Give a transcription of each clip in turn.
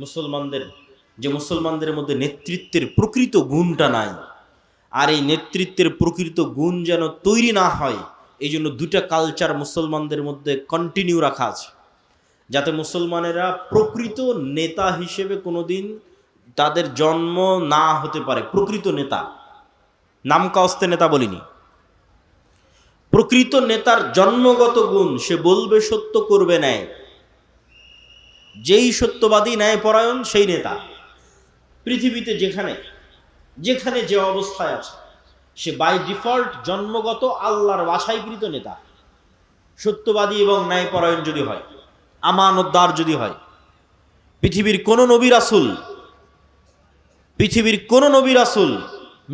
মুসলমানদের মধ্যে নেতৃত্বের প্রকৃত গুণটা নাই। আর এই নেতৃত্বের প্রকৃত গুণ যেন তৈরি না হয়, এই জন্য দুটা কালচার মুসলমানদের মধ্যে কন্টিনিউ রাখা আছে, যাতে মুসলমানেরা প্রকৃত নেতা হিসেবে কোনোদিন তাদের জন্ম না হতে পারে। প্রকৃত নেতা, নামকাওস্তে নেতা বলিনি, প্রকৃত নেতার জন্মগত গুণ, সে বলবে সত্য, করবে ন্যায়। যেই সত্যবাদী, ন্যায়পরায়ণ, সেই নেতা। পৃথিবীতে যেখানে যেখানে যে অবস্থায় আছে, সে বাই ডিফল্ট জন্মগত আল্লাহর বাছাইকৃত নেতা, সত্যবাদী এবং ন্যায়পরায়ণ যদি হয়, আমানতদার যদি হয়। পৃথিবীর কোন নবী রাসূল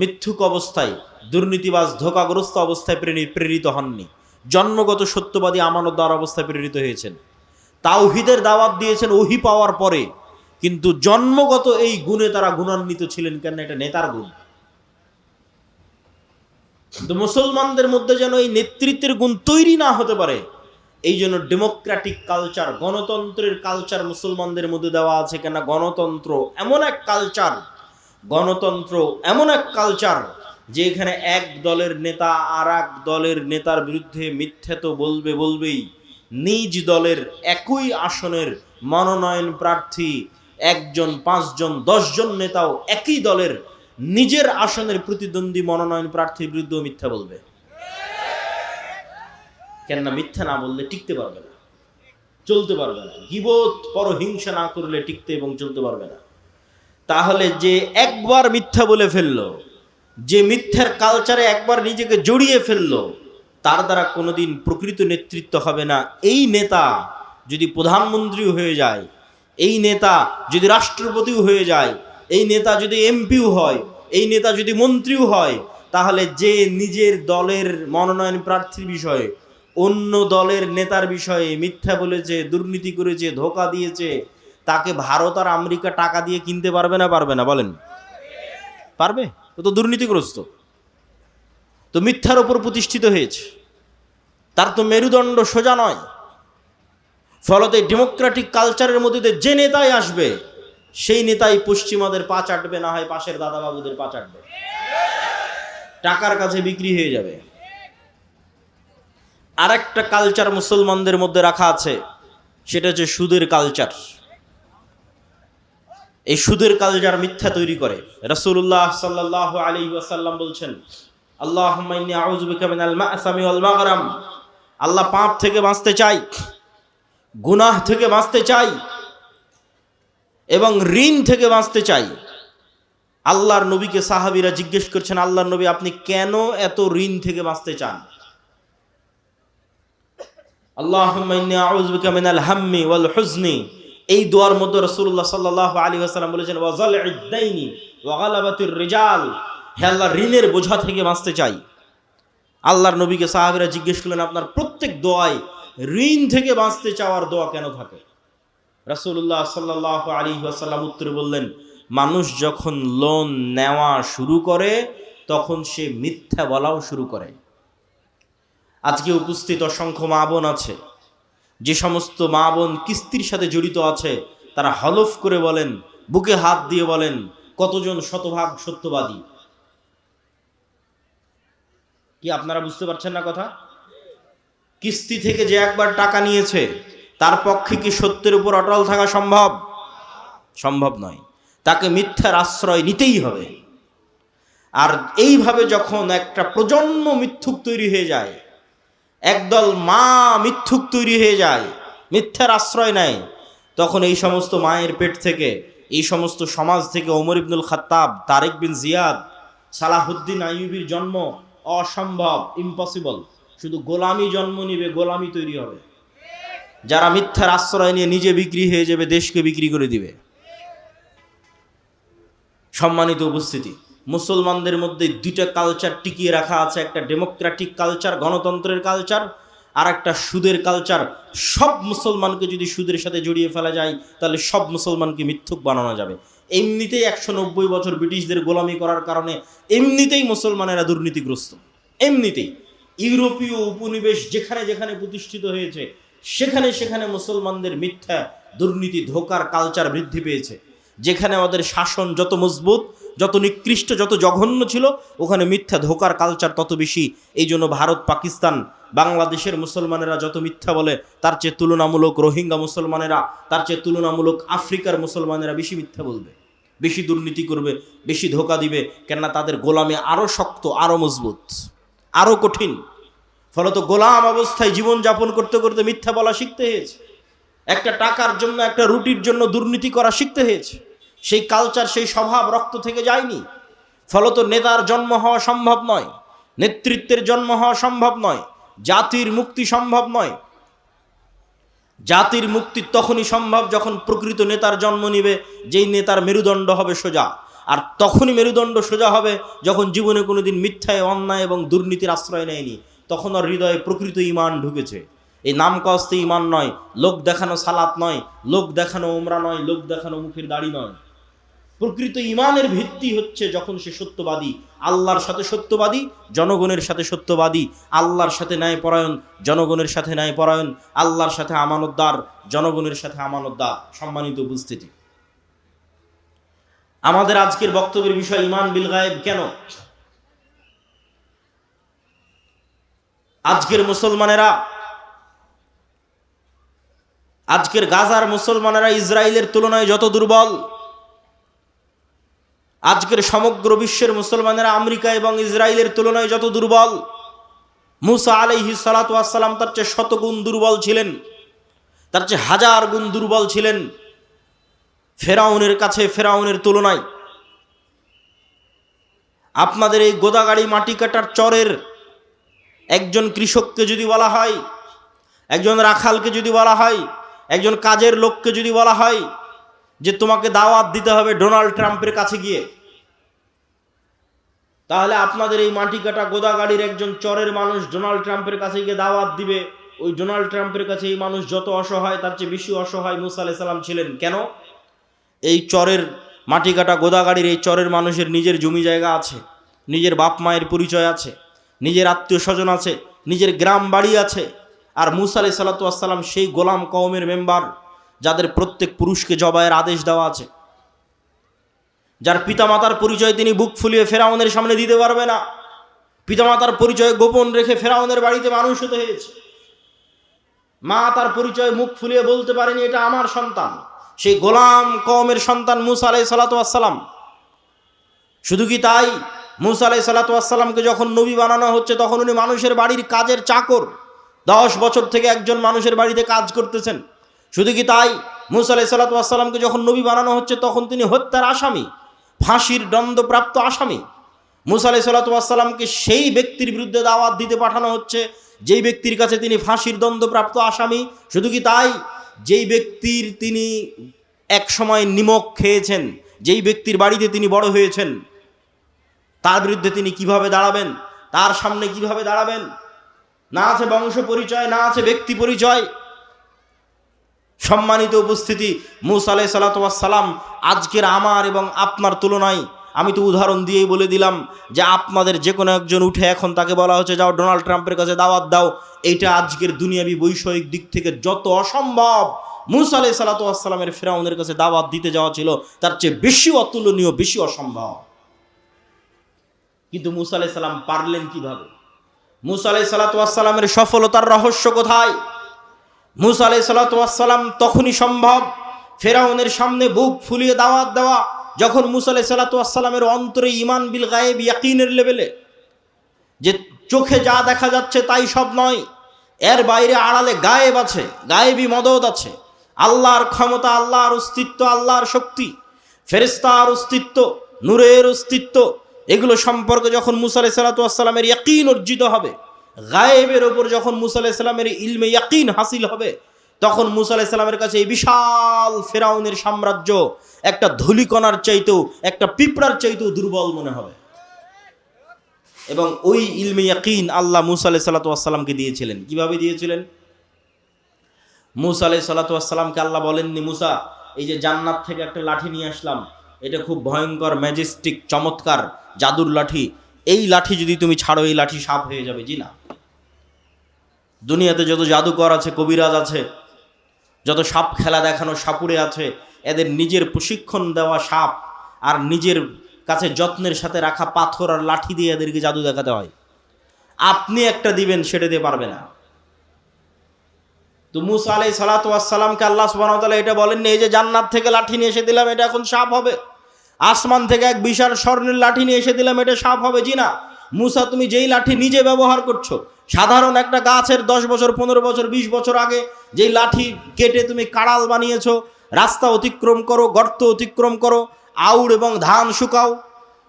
মিথ্যুক অবস্থায়, দুর্নীতিবাজ, ধোঁকাগ্রস্ত অবস্থায় প্রেরিত হননি। জন্মগত সত্যবাদী, আমানতদার অবস্থায় প্রেরিত হয়েছেন। তাওহীদের দাওয়াত দিয়েছেন ওহী পাওয়ার পরে, কিন্তু জন্মগত এই গুণে তারা গুণান্বিত ছিলেন। কেন? এটা নেতার গুণ। কিন্তু মুসলমানদের মধ্যে যেন এই নেতৃত্বের গুণ তৈরি না হতে পারে, এই জন্য ডেমোক্রেটিক কালচার, গণতন্ত্রের কালচার মুসলমানদের মধ্যে দেওয়া আছে। কেন? গণতন্ত্র এমন এক কালচার যে এখানে এক দলের নেতা আর এক দলের নেতার বিরুদ্ধে মিথ্যে তো বলবেই। নিজ দলের একই আসনের মনোনয়ন প্রার্থী 1 জন, 5 জন, 10 জন নেতাও একই দলের নিজের আসনের প্রতিদ্বন্দ্বী মনোনয়ন প্রার্থীর বিরুদ্ধে মিথ্যা বলবে। কেননা মিথ্যা না বললে টিকতে পারবে না, চলতে পারবে না। গীবত, পরহিংসা না করলে টিকতে এবং চলতে পারবে না। তাহলে যে একবার মিথ্যা বলে ফেললো, যে মিথ্যার কালচারে একবার নিজেকে জড়িয়ে ফেললো, তার দ্বারা কোনোদিন প্রকৃত নেতৃত্ব হবে না। এই নেতা যদি প্রধানমন্ত্রী হয়ে যায়, এই নেতা যদি রাষ্ট্রপতিও হয়ে যায়, এই নেতা যদি এমপিও হয়, এই নেতা যদি মন্ত্রীও হয়, তাহলে যে নিজের দলের মনোনয়ন প্রার্থীর বিষয়ে অন্য দলের নেতার বিষয়ে মিথ্যা বলেছে, দুর্নীতি করেছে, ধোঁকা দিয়েছে, তাকে ভারত আর আমেরিকা টাকা দিয়ে কিনতে পারবে না? বলেন, পারবে? তো দুর্নীতিগ্রস্ত, তো মিথ্যার উপর প্রতিষ্ঠিত হয়েছে, তার তো মেরুদণ্ড সোজা নয়। ফলতে ডেমোক্রেটিক কালচারের মধ্যে যে নেতাই আসবে, সেই নেতাই পশ্চিমাদের পা চাটবে, না হয় পাশের দাদাবাবুদের পা চাটবে, টাকার কাছে বিক্রি হয়ে যাবে। আর একটা কালচার মুসলমানদের মধ্যে রাখা আছে, সেটা হচ্ছে সুদের কালচার। এই সুদের কালচার মিথ্যা তৈরি করে। রাসূলুল্লাহ সাল্লাল্লাহু আলাইহি ওয়াসাল্লাম বলছেন, আল্লাহুম্মা ইন্নী আউযু বিকা মিনাল মা'সামি ওয়াল মাগরাম। আল্লাহ, পাপ থেকে বাঁচতে চাই, গুনাহ থেকে বাঁচতে চাই এবং ঋণ থেকে বাঁচতে চাই। আল্লাহর নবীকে সাহাবীরা জিজ্ঞেস করছেন, আল্লাহর নবী, আপনি কেন এত ঋণ থেকে বাঁচতে চান? আল্লাহুম্মা ইন্নী আউযু বিকা মিনাল হাম্মি ওয়াল হুজনি। এই দোয়ার মধ্যে রাসূলুল্লাহ সাল্লাল্লাহু আলাইহি ওয়াসাল্লাম বলেছেন, ওয়া যাল'ইদ দাইনি ওয়া গালাবাতির রিজাল। হে আল্লাহ, ঋণের বোঝা থেকে বাঁচতে চাই। আল্লাহর নবীকে সাহাবীরা জিজ্ঞেস করলেন, আপনার প্রত্যেক দোয়ায় ঋণ থেকে বাঁচতে চাওয়ার দোয়া কেন থাকে? রাসূলুল্লাহ সাল্লাল্লাহু আলাইহি ওয়াসাল্লাম উত্তরে বললেন, মানুষ যখন লোন নেওয়া শুরু করে, তখন সে মিথ্যা বলাও শুরু করে। আজকে উপস্থিত অসংখ্য মা বোন আছে, যে সমস্ত মা বোন কিস্তির সাথে জড়িত আছে, তারা হলফ করে বলেন, বুকে হাত দিয়ে বলেন, কতজন শতভাগ সত্যবাদী। কি আপনারা বুঝতে পারছেন না কথা? কিস্তি থেকে যে একবার টাকা নিয়েছে, তার পক্ষে কি সত্যের উপর অটল থাকা সম্ভব নয়। তাকে মিথ্যার আশ্রয় নিতেই হবে। আর এইভাবে যখন একটা প্রজন্ম মিথ্যুক তৈরি হয়ে যায়, একদল মা মিথ্যুক তৈরি হয়ে যায়, মিথ্যার আশ্রয় নেয়, তখন এই সমস্ত মায়ের পেট থেকে, এই সমস্ত সমাজ থেকে ওমর ইবনুল খাত্তাব, তারেক বিন জিয়াদ, সালাহুদ্দিন আইয়ুবীর জন্ম অসম্ভব, ইম্পসিবল। শুধু গোলামি জন্ম নিবে, গোলামি তৈরি হবে। যারা মিথ্যার আশ্রয় নিয়ে নিজে বিক্রি হয়ে যাবে, দেশকে বিক্রি করে দিবে। সম্মানিত উপস্থিতি, মুসলমানদের মধ্যে দুইটা কালচার টিকিয়ে রাখা আছে, একটা ডেমোক্রেটিক কালচার, গণতন্ত্রের কালচার, আর একটা সুদের কালচার। সব মুসলমানকে যদি সুদের সাথে জড়িয়ে ফেলা যায়, তাহলে সব মুসলমানকে মিথ্যুক বানানো যাবে। এমনিতেই 190 বছর ব্রিটিশদের গোলামি করার কারণে এমনিতেই মুসলমানেরা দুর্নীতিগ্রস্ত। এমনিতেই ইউরোপীয় উপনিবেশ যেখানে যেখানে প্রতিষ্ঠিত হয়েছে, সেখানে সেখানে মুসলমানদের মিথ্যা, দুর্নীতি, ধোঁকার কালচার বৃদ্ধি পেয়েছে। যেখানে আমাদের শাসন যত মজবুত, যত নিকৃষ্ট, যত জঘন্য ছিল, ওখানে মিথ্যা ধোঁকার কালচার তত বেশি। এই জন্য ভারত, পাকিস্তান, বাংলাদেশের মুসলমানেরা যত মিথ্যা বলে, তার চেয়ে তুলনামূলক রোহিঙ্গা মুসলমানেরা, তার চেয়ে তুলনামূলক আফ্রিকার মুসলমানেরা বেশি মিথ্যা বলবে, বেশি দুর্নীতি করবে, বেশি ধোঁকা দিবে। কেননা তাদের গোলামি আরও শক্ত, আরও মজবুত, আরও কঠিন। ফলত গোলাম অবস্থায় জীবনযাপন করতে করতে মিথ্যা বলা শিখতে হয়েছে। একটা টাকার জন্য, একটা রুটির জন্য দুর্নীতি করা শিখতে হয়েছে। সেই কালচার, সেই স্বভাব রক্ত থেকে যায়নি। ফলত নেতার জন্ম হওয়া সম্ভব নয়, নেতৃত্বের জন্ম হওয়া সম্ভব নয়, জাতির মুক্তি সম্ভব নয়। জাতির মুক্তি তখনই সম্ভব যখন প্রকৃত নেতার জন্ম নিবে, যেই নেতার মেরুদণ্ড হবে সোজা। আর তখনই মেরুদণ্ড সোজা হবে যখন জীবনে কোনোদিন মিথ্যায়, অন্যায় এবং দুর্নীতির আশ্রয় নেয়নি। তখন ওর হৃদয়ে প্রকৃত ঈমান ঢুকেছে। এই নাম কস্তে ঈমান নয়, লোক দেখানো সালাত নয়, লোক দেখানো উমরা নয়, লোক দেখানো মুখের দাড়ি নয়। প্রকৃত ঈমানের ভিত্তি হচ্ছে যখন সে সত্যবাদী, আল্লাহর সাথে সত্যবাদী, জনগণের সাথে সত্যবাদী, আল্লাহর সাথে ন্যায়পরায়ণ, জনগণের সাথে ন্যায়পরায়ণ, আল্লাহর সাথে আমানতদার, জনগণের সাথে আমানতদার। সম্মানিত উপস্থিতি, আমাদের আজকের বক্তব্যের বিষয় ঈমান বিল গায়েব। কেন আজকের মুসলমানেরা, আজকের গাজার মুসলমানেরা ইসরায়েলের তুলনায় যত দুর্বল, আজকের সমগ্র বিশ্বের মুসলমানেরা আমেরিকা এবং ইসরায়েলের তুলনায় যত দুর্বল, মুসা আলাইহিস সালাতু ওয়াস সালাম তার চেয়ে শতগুণ দুর্বল ছিলেন, তার চেয়ে হাজার গুণ দুর্বল ছিলেন ফেরাউনের কাছে, ফেরাউনের তুলনায়। আপনাদের এই গোদাগাড়ি মাটি কাটার চরের একজন কৃষককে যদি বলা হয়, একজন রাখালকে যদি বলা হয়, একজন কাজের লোককে যদি বলা হয় যে তোমাকে দাওয়াত দিতে হবে ডোনাল্ড ট্রাম্পের কাছে গিয়ে, তাহলে আপনাদের এই মাটি কাটা গোদাগাড়ির একজন চরের মানুষ ডোনাল্ড ট্রাম্পের কাছে গিয়ে দাওয়াত দিবে। ওই ডোনাল্ড ট্রাম্পের কাছে এই মানুষ যত অসহায়, তার চেয়ে বেশি অসহায় মুসা আলাইহিস সালাম ছিলেন। কেন? এই চরের মাটি কাটা গোদাগাড়ির এই চরের মানুষের নিজের জমি জায়গা আছে, নিজের বাপ মায়ের পরিচয় আছে, নিজের আত্মীয় স্বজন আছে, নিজের গ্রাম বাড়ি আছে। আর মুসা আলাইহিস সালাতু ওয়াস সালাম সেই গোলাম কওমের মেম্বার, যাদের প্রত্যেক পুরুষকে জবাইয়ের আদেশ দেওয়া আছে, যার পিতামাতার পরিচয় তিনি বুক ফুলিয়ে ফেরাউনের সামনে দিতে পারবে না, পিতামাতার পরিচয় গোপন রেখে ফেরাউনের বাড়িতে মানুষ হতে হয়েছে। মা তার পরিচয় মুখ ফুলিয়ে বলতে পারেনি এটা আমার সন্তান। সেই গোলাম কওমের সন্তান মুসা আলাইহিস সালাতু ওয়াস সালাম। শুধু কি তাই, মুসা আলাইহিস সালাতু ওয়াস সালামকে যখন নবী বানানো হচ্ছে, তখন উনি মানুষের বাড়ির কাজের চাকর, 10 বছর থেকে একজন মানুষের বাড়িতে কাজ করতেছেন। শুধু কি তাই, মুসা আলাইহিস সালাতু ওয়াস সালামকে যখন নবী বানানো হচ্ছে, তখন তিনি হত্যার আসামি, ফাঁসির দণ্ডপ্রাপ্ত আসামি। মুসা আলাইহিস সালাতু ওয়াস সালামকে সেই ব্যক্তির বিরুদ্ধে দাওয়াত দিতে পাঠানো হচ্ছে যেই ব্যক্তির কাছে তিনি ফাঁসির দণ্ডপ্রাপ্ত আসামি। শুধু কি তাই, যেই ব্যক্তির তিনি এক সময় নিমক খেয়েছেন, যেই ব্যক্তির বাড়িতে তিনি বড় হয়েছেন, তার বিরুদ্ধে তিনি কিভাবে দাঁড়াবেন, তার সামনে কিভাবে দাঁড়াবেন? না আছে বংশ পরিচয়, না আছে ব্যক্তি পরিচয়। সম্মানিত উপস্থিতি, মুসা আলাইহিস সালাতু ওয়াস সালাম আজকের আমার এবং আপনার তুলনায়, আমি তো উদাহরণ দিয়েই বলে দিলাম যে আপনাদের যে কোনো একজন উঠে এখন তাকে বলা হচ্ছে যাও ডোনাল্ড ট্রাম্পের কাছে দাওয়াত দাও, এটা আজকের দুনিয়াবি বৈষয়িক দিক থেকে যত অসম্ভব, মুসা আলাইহিস সালাতু ওয়াস সালামের ফেরাউনের কাছে দাওয়াত দিতে যাওয়া ছিল তার চেয়ে বেশি অতুলনীয়, বেশি অসম্ভব। কিন্তু মুসা আলাইহিস সালাম পারলেন কিভাবে? মুসা আলাইহিস সালাতু ওয়াস সালামের সফলতার রহস্য কোথায়? মুসা আলাইহিস সালাতু ওয়াস সালাম তখনই সম্ভব ফেরাউনের সামনে বুক ফুলিয়ে দাওয়াত দেওয়া, যখন মুসা আলাইহিস সালাতু ওয়াস সালামের অন্তরে ঈমান বিল গায়েব, ইয়াকিনের লেভেলে, যে চোখে যা দেখা যাচ্ছে তাই সব নয়, এর বাইরে আড়ালে গায়েব আছে, গায়েবী মদদ আছে, আল্লাহর ক্ষমতা, আল্লাহর অস্তিত্ব, আল্লাহর শক্তি, ফেরেশতার অস্তিত্ব, নূরের অস্তিত্ব, এগুলো সম্পর্কে যখন মুসা আলাইহিস সালাতু ওয়াস সালামের ইয়াকিন অর্জিত হবে, গায়েবের ওপর যখন মুসা আলাইহিস সালামের ইলমে ইয়াকিন হাসিল হবে, তখন মুসা আলাইহিস সালামের কাছে এই বিশাল ফেরাউনের সাম্রাজ্য একটা ধূলিকণার চাইতেও, একটা পিঁপড়ার চাইতেও দুর্বল মনে হবে। এবং ওই ইলমে ইয়াকিন আল্লাহ মুসা আলাইহিস সালাতু ওয়াস সালামকে দিয়েছিলেন। কিভাবে দিয়েছিলেন? মুসা আলাইহিস সালাতু ওয়াস সালামকে আল্লাহ বলেননি, মুসা এই যে জান্নাত থেকে একটা লাঠি নিয়ে আসলাম, এটা খুব ভয়ঙ্কর, ম্যাজেস্টিক, চমৎকার জাদুর লাঠি, এই লাঠি যদি তুমি ছাড়ো এই লাঠি সাপ হয়ে যাবে। জি না, দুনিয়াতে যত জাদুকর আছে, কবিরাজ আছে, যত সাপ খেলা দেখানো সাপুড়ে আছে, এদের নিজের প্রশিক্ষণ দেওয়া সাপ আর নিজের কাছে যত্নের সাথে রাখা পাথর আর লাঠি দিয়ে এদেরকে জাদু দেখাতে হয়। আপনি একটা দিবেন, সেটা দিয়ে পারবে না। তো মুসা আলাইহিস সালাতু ওয়াস সালামকে আল্লাহ সুবহানাহু ওয়া তাআলা এটা বলেননি এই যে জান্নাত থেকে লাঠি নিয়ে এসে দিলাম এটা এখন সাপ হবে, আসমান থেকে এক বিশাল স্বর্ণের লাঠি নিয়ে এসে দিলাম এটা সাপ হবে। জি না, মুসা তুমি যেই লাঠি নিজে ব্যবহার করছো, সাধারণ একটা গাছের 10 বছর 15 বছর 20 বছর আগে যেই লাঠি কেটে তুমি কাড়াল বানিয়েছো, রাস্তা অতিক্রম করো, গর্ত অতিক্রম করো, আউড় এবং ধান শুকাও,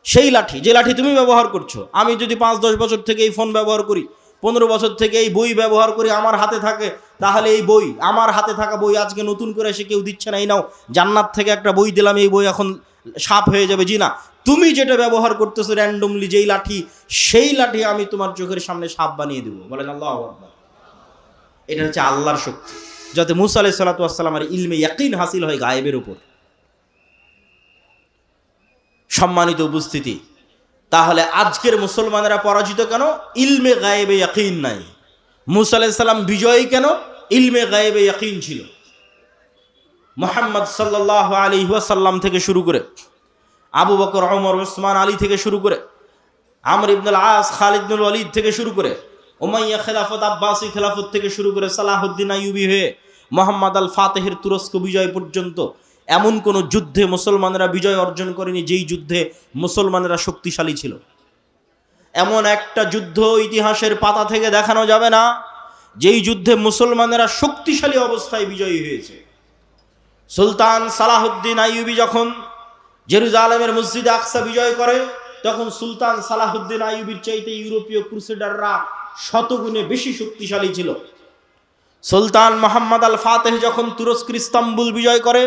সেই লাঠি, যে লাঠি তুমি ব্যবহার করছো, আমি যদি 5-10 বছর থেকে এই ফোন ব্যবহার করি, 15 বছর থেকে এই বই ব্যবহার করি, আমার হাতে থাকে, তাহলে এই বই, আমার হাতে থাকা বই আজকে নতুন করে এসে কেউ দিচ্ছে না, এই নাও জান্নাত থেকে একটা বই দিলাম, এই বই এখন সাপ হয়ে যাবে। জি না, তুমি যেটা ব্যবহার করতেছো র্যান্ডমলি যেই লাঠি, সেই লাঠি আমি তোমার চোখের সামনে সাপ বানিয়ে দেবো। বলেন আল্লাহু আকবার। এটা হচ্ছে আল্লাহর শক্তি, যাতে মুসা আলাইহিস সালাতু ওয়াস সালামের ইলমে ইয়াকিন হাসিল হয় গায়েবের উপর। সম্মানিত উপস্থিতি, তাহলে আজকের মুসলমানেরা পরাজিত কেন? ইলমে গায়েবে ইয়াকিন নাই। মুসা আলাইহিস সালাম বিজয়ী কেন? ইলমে গায়েবে ইয়াকিন ছিল। মুহাম্মদ সাল্লাল্লাহু আলাইহি ওয়াসাল্লাম থেকে শুরু করে আবু বকর, ওমর, ওসমান, আলী থেকে শুরু করে আমর ইবনুল আস, খালিদ ইবনুল ওয়ালিদ থেকে শুরু করে উমাইয়া খেলাফত, আব্বাসী খেলাফত থেকে শুরু করে সালাহুদ্দিন আইয়ুবী হয়ে মোহাম্মদ আল ফাতেহের তুরস্ক বিজয় পর্যন্ত এমন কোনো যুদ্ধে মুসলমানেরা বিজয় অর্জন করেনি যেই যুদ্ধে মুসলমানেরা শক্তিশালী ছিল। এমন একটা যুদ্ধ ইতিহাসের পাতা থেকে দেখানো যাবে না যেই যুদ্ধে মুসলমানেরা শক্তিশালী অবস্থায় বিজয়ী হয়েছে। সুলতান সালাহুদ্দিন আইয়ুবী যখন জেরুজালেমের মসজিদে আকসা বিজয় করে, তখন সুলতান সালাহুদ্দিন আইয়ুবীর চাইতে ইউরোপীয় ক্রুসেডাররা শতগুণে বেশি শক্তিশালী ছিল। সুলতান মোহাম্মদ আল ফাতেহ যখন তুরস্কের ইস্তাম্বুল বিজয় করে,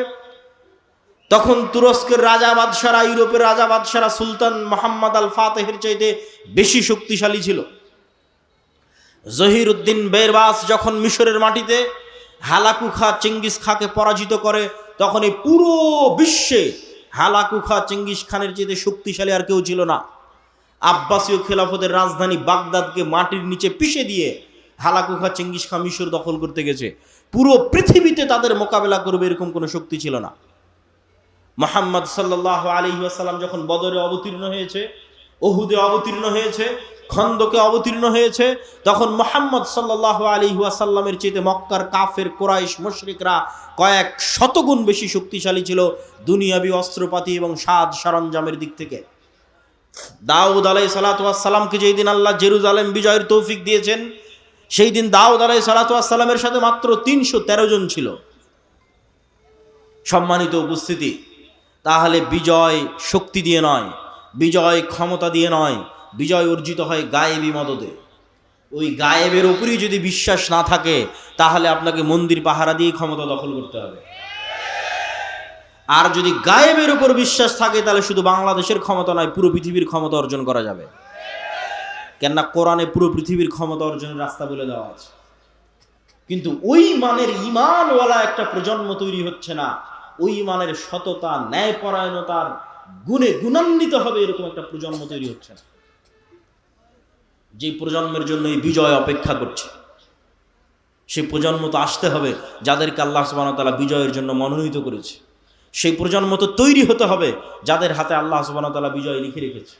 তখন তুরস্কের রাজা বাদশারা, ইউরোপের রাজা বাদশারা সুলতান মোহাম্মদ আল ফাতেহের চাইতে বেশি শক্তিশালী ছিল। জহিরুদ্দিন বেরবাস যখন মিশরের মাটিতে হালাকু খা চেঙ্গিস খাকে পরাজিত করে, তখন এই পুরো বিশ্বে হালাকু খা চেঙ্গিস খানের চাইতে শক্তিশালী আর কেউ ছিল না। আব্বাসীয় খেলাফতের রাজধানী বাগদাদকে মাটির নিচে পিষে দিয়ে হালাকু খা চেঙ্গিস খা মিশর দখল করতে গেছে। পুরো পৃথিবীতে তাদের মোকাবেলা করবে এরকম কোনো শক্তি ছিল না। মুহাম্মদ সাল্লাল্লাহু আলাইহি ওয়াসাল্লাম যখন বদরে অবতীর্ণ হয়েছে, উহুদে অবতীর্ণ হয়েছে, খন্দকে অবতীর্ণ হয়েছে, তখন মুহাম্মদ সাল্লাল্লাহু আলাইহি ওয়াসাল্লামের চাইতে মক্কার কাফের, কুরাইশ, মুশরিকরা কয়েক শতগুণ বেশি শক্তিশালী ছিল দুনিয়াবি অস্ত্রপাতি এবং সাজ সরঞ্জামের দিক থেকে। দাউদ আলাইহিস সালাতু ওয়াস সালামকে যেই দিন আল্লাহ জেরুজালেম বিজয়ের তৌফিক দিয়েছেন, সেই দিন দাউদ আলাইহিস সালাতু ওয়াস সালামের সাথে মাত্র 313 জন ছিল। সম্মানিত উপস্থিতি, তাহলে বিজয় শক্তি দিয়ে নয়, বিজয় ক্ষমতা দিয়ে নয়, বিজয় অর্জিত হয় গায়েবী মদদে। ওই গায়েবের উপরই যদি বিশ্বাস না থাকে, তাহলে আপনাকে মন্দির পাহারা দিয়ে ক্ষমতা দখল করতে হবে। আর যদি গায়েবের উপর বিশ্বাস থাকে, তাহলে শুধু বাংলাদেশের ক্ষমতা নয়, পুরো পৃথিবীর ক্ষমতা অর্জন করা যাবে। কেননা কোরআনে পুরো পৃথিবীর ক্ষমতা অর্জনের রাস্তা বলে দেওয়া আছে। কিন্তু ওই মানের ঈমানওয়ালা একটা প্রজন্ম তৈরি হচ্ছে না, ওই মানের সততা, ন্যায়পরায়ণতার গুণে গুণান্বিত হবে এরকম একটা প্রজন্ম তৈরি হচ্ছে না, যে প্রজন্মের জন্য এই বিজয় অপেক্ষা করছে। সেই প্রজন্ম তো আসতে হবে যাদেরকে আল্লাহ সুবহানাহু ওয়া তাআলা বিজয়ের জন্য মনোনীত করেছে। সেই প্রজন্ম তো তৈরি হতে হবে যাদের হাতে আল্লাহ সুবহানাহু ওয়া তাআলা বিজয় লিখে রেখেছে।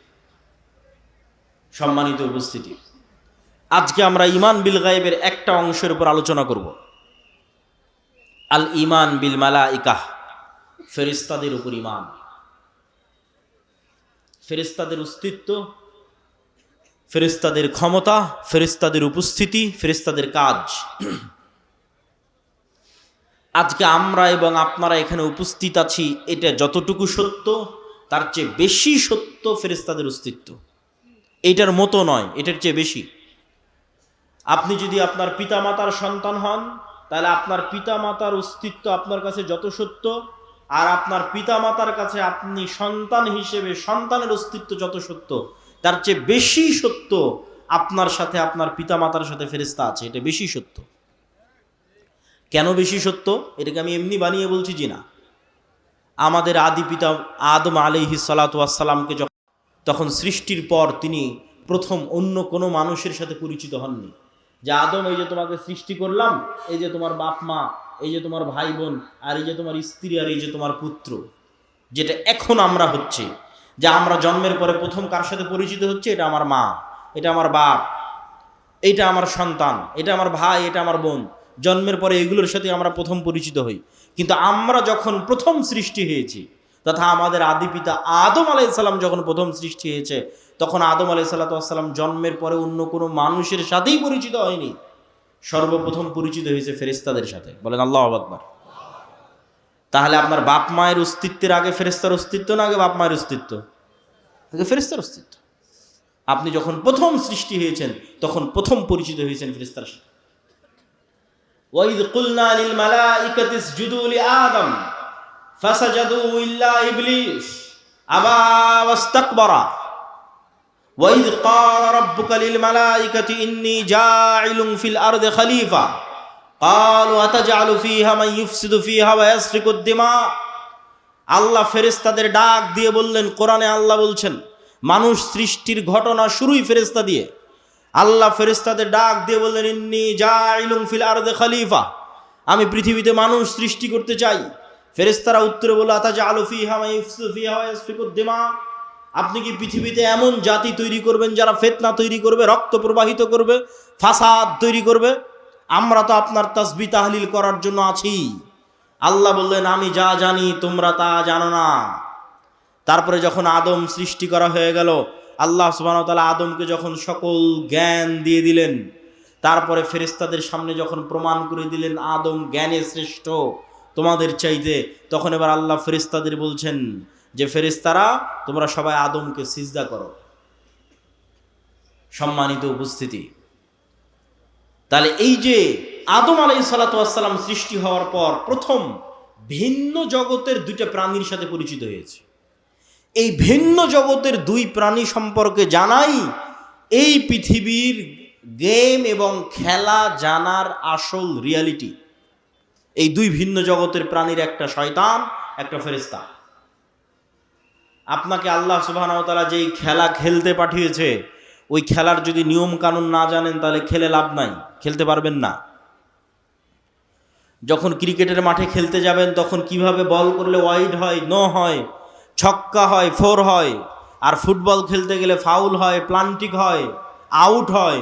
সম্মানিত উপস্থিতি, আজকে আমরা ঈমান বিল গায়বের একটা অংশের উপর আলোচনা করব। আল ঈমান বিল মালাইকাহ, ফেরেশতাদের উপর ঈমান। ফেরেশতাদের অস্তিত্ব, ফেরেশতাদের ক্ষমতা, ফেরেশতাদের উপস্থিতি, ফেরেশতাদের কাজ। আজকে আমরা এবং আপনারা এখানে উপস্থিত আছি, এটা যতটুকু সত্য তার চেয়ে বেশি সত্য ফেরেশতাদের অস্তিত্ব। এইটার মতো নয়, এটার চেয়ে বেশি। আপনি যদি আপনার পিতামাতার সন্তান হন, তাহলে আপনার পিতামাতার অস্তিত্ব আপনার কাছে যত সত্য, আর আপনার পিতামাতার কাছে আপনি সন্তান হিসেবে সন্তানের অস্তিত্ব যত সত্য, তার চেয়ে বেশি সত্য আপনার সাথে আপনার পিতামাতার সাথে ফেরেশতা আছে। এটা বেশি সত্য। কেন বেশি সত্য? এটাকে আমি এমনি বানিয়ে বলছি জি না। আমাদের আদি পিতা আদম আলাইহিস সালাতু ওয়াস সালামকে তখন সৃষ্টির পর তিনি প্রথম অন্য কোনো মানুষের সাথে পরিচিত হননি। যে আদম, এই যে তোমাকে সৃষ্টি করলাম, এই যে তোমার বাপ মা, এই যে তোমার ভাই বোন, আর এই যে তোমার স্ত্রী, আর এই যে তোমার পুত্র, যেটা এখন আমরা হচ্ছে, যে আমরা জন্মের পরে প্রথম কার সাথে পরিচিত হচ্ছে, এটা আমার মা, এটা আমার বাপ, এটা আমার সন্তান, এটা আমার ভাই, এটা আমার বোন। জন্মের পরে এগুলোর সাথে আমরা প্রথম পরিচিত হই। কিন্তু আমরা যখন প্রথম সৃষ্টি হয়েছি, তথা আমাদের আদি পিতা আদম আলাইহিসসালাম যখন প্রথম সৃষ্টি হয়েছে, তখন আদম আলাইহিসসালাম জন্মের পরে অন্য কোনো মানুষের সাথেই পরিচিত হয়নি। সর্বপ্রথম পরিচিত হয়েছে ফেরেশতাদের সাথে। বলেন আল্লাহু আকবার। তাহলে আপনার বাপ মায়ের অস্তিত্বের আগে ফেরেশতার অস্তিত্ব না আগে বাপ মায়ের অস্তিত্ব? আগে ফেরেশতার অস্তিত্ব। আপনি যখন প্রথম সৃষ্টি হয়েছেন তখন প্রথম পরিচিত হয়েছেন ফেরেশতার সাথে। ওয়াইদ কুলনা লিল মালাইকাতি ইসজুদু লিআদম ফাসাজাদু ইল্লা ইবলিস আবা ওয়াস্তাকবারা। ওয়াইদ ক্বালা রাব্বুকা লিল মালাইকাতি ইন্নী জাইলুন ফিল আরদি খলিফা ক্বালু আতাজআলু ফীহা মান ইউফসিদু ফীহা ওয়া ইয়াসফিকুদ দিমা। আল্লাহ ফেরেশতাদের ডাক দিয়ে বললেন, কোরআনে আল্লাহ বলছেন মানুষ সৃষ্টির ঘটনা শুরুই ফেরেশতা দিয়ে। আল্লাহ ফেরেশতাদের ডাক দিয়ে বললেন, ইন্নী জাইলুন ফিল আরদি খলিফা, আমি পৃথিবীতে মানুষ সৃষ্টি করতে চাই। ফেরেশতারা উত্তরে বলল, আতাজআলু ফীহা মান ইউফসিদু ফীহা ওয়া ইয়াসফিকুদ দিমা, আপনি কি পৃথিবীতে এমন জাতি তৈরি করবেন যারা ফিতনা তৈরি করবে, রক্ত প্রবাহিত করবে, ফাসাদ তৈরি করবে? আমরা তো আপনার তাসবিহ তাহলিল করার জন্য আছি। আল্লাহ বললেন, আমি যা জানি তোমরা তা জানো না। তারপরে যখন আদম সৃষ্টি করা হয়ে গেল, আল্লাহ সুবহানাহু ওয়া তাআলা আদমকে যখন সকল জ্ঞান দিয়ে দিলেন, তারপরে ফেরেশতাদের সামনে যখন প্রমাণ করে দিলেন আদম জ্ঞানে শ্রেষ্ঠ তোমাদের চাইতে, তখন এবার আল্লাহ ফেরেশতাদের বলছেন যে ফেরেশতারা তোমরা সবাই আদমকে সিজদা করো। সম্মানিত উপস্থিতি, তাহলে এই যে আদম আলাইহিসসালাম সৃষ্টি হওয়ার পর প্রথম ভিন্ন জগতের দুইটা প্রাণীর সাথে পরিচিত হয়েছে। এই ভিন্ন জগতের দুই প্রাণী সম্পর্কে জানাই এই পৃথিবীর গেম এবং খেলা জানার আসল রিয়ালিটি। এই দুই ভিন্ন জগতের প্রাণীর, একটা শয়তান, একটা ফেরেশতা। আপনাকে আল্লাহ সুবহানাহু ওয়া তাআলা যেই খেলা খেলতে পাঠিয়েছে, ওই খেলার যদি নিয়ম কানুন না জানেন তাহলে খেলে লাভ নাই, খেলতে পারবেন না। যখন ক্রিকেটের মাঠে খেলতে যাবেন তখন কিভাবে বল করলে ওয়াইড হয়, নো হয়, ছক্কা হয়, ফোর হয়, আর ফুটবল খেলতে গেলে ফাউল হয়, প্লান্টিক হয়, আউট হয়,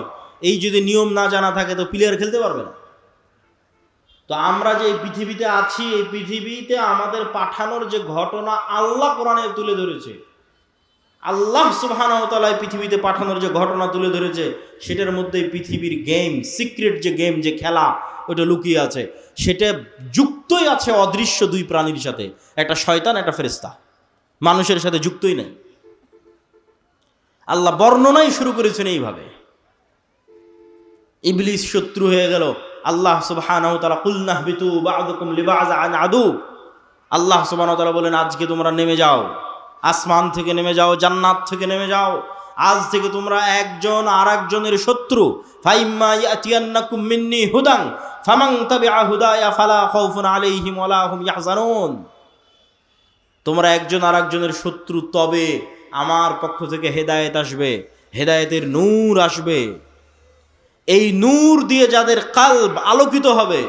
এই যদি নিয়ম না জানা থাকে তো প্লেয়ার খেলতে পারবে না। তো আমরা যে পৃথিবীতে আছি, এই পৃথিবীতে আমাদের পাঠানোর যে ঘটনা আল্লাহ কোরআনে তুলে ধরেছে, আল্লাহ সুবহানাহু ওয়া তাআলা পৃথিবীতে পাঠানোর যে ঘটনা তুলে ধরেছে, সেটার মধ্যে পৃথিবীর গেম, সিক্রেট যে গেম, যে খেলা, ওটা লুকিয়ে আছে। সেটা যুক্তই আছে অদৃশ্য দুই প্রাণীর সাথে, একটা শয়তান, একটা ফেরেশতা। মানুষের সাথে যুক্তই নাই। আল্লাহ বর্ণনাই শুরু করেছেন এইভাবে। ইবলিস শত্রু হয়ে গেল। আল্লাহ সুবহানাহু ওয়া তাআলা কুলনা হবিতু বা'দুকুম লিবা'যিন আদু, আল্লাহ সুবহানাহু ওয়া তাআলা বলেন আজকে তোমরা নেমে যাও, আসমান থেকে নেমে যাও, জান্নাত থেকে নেমে যাও। আজ থেকে তোমরা একজন আর একজনের শত্রু। ফাইম্মা ইয়াতিয়ান্নাকুম মিন্নি হুদান ফামান তাবিআ হুদায়া ফালা খাউফুন আলাইহিম ওয়ালা হুম ইয়াহজানুন। তোমরা একজন আর একজনের শত্রু, তবে আমার পক্ষ থেকে হেদায়েত আসবে, হেদায়েতের নূর আসবে। এই নূর দিয়ে যাদের কালব আলোকিত হবে,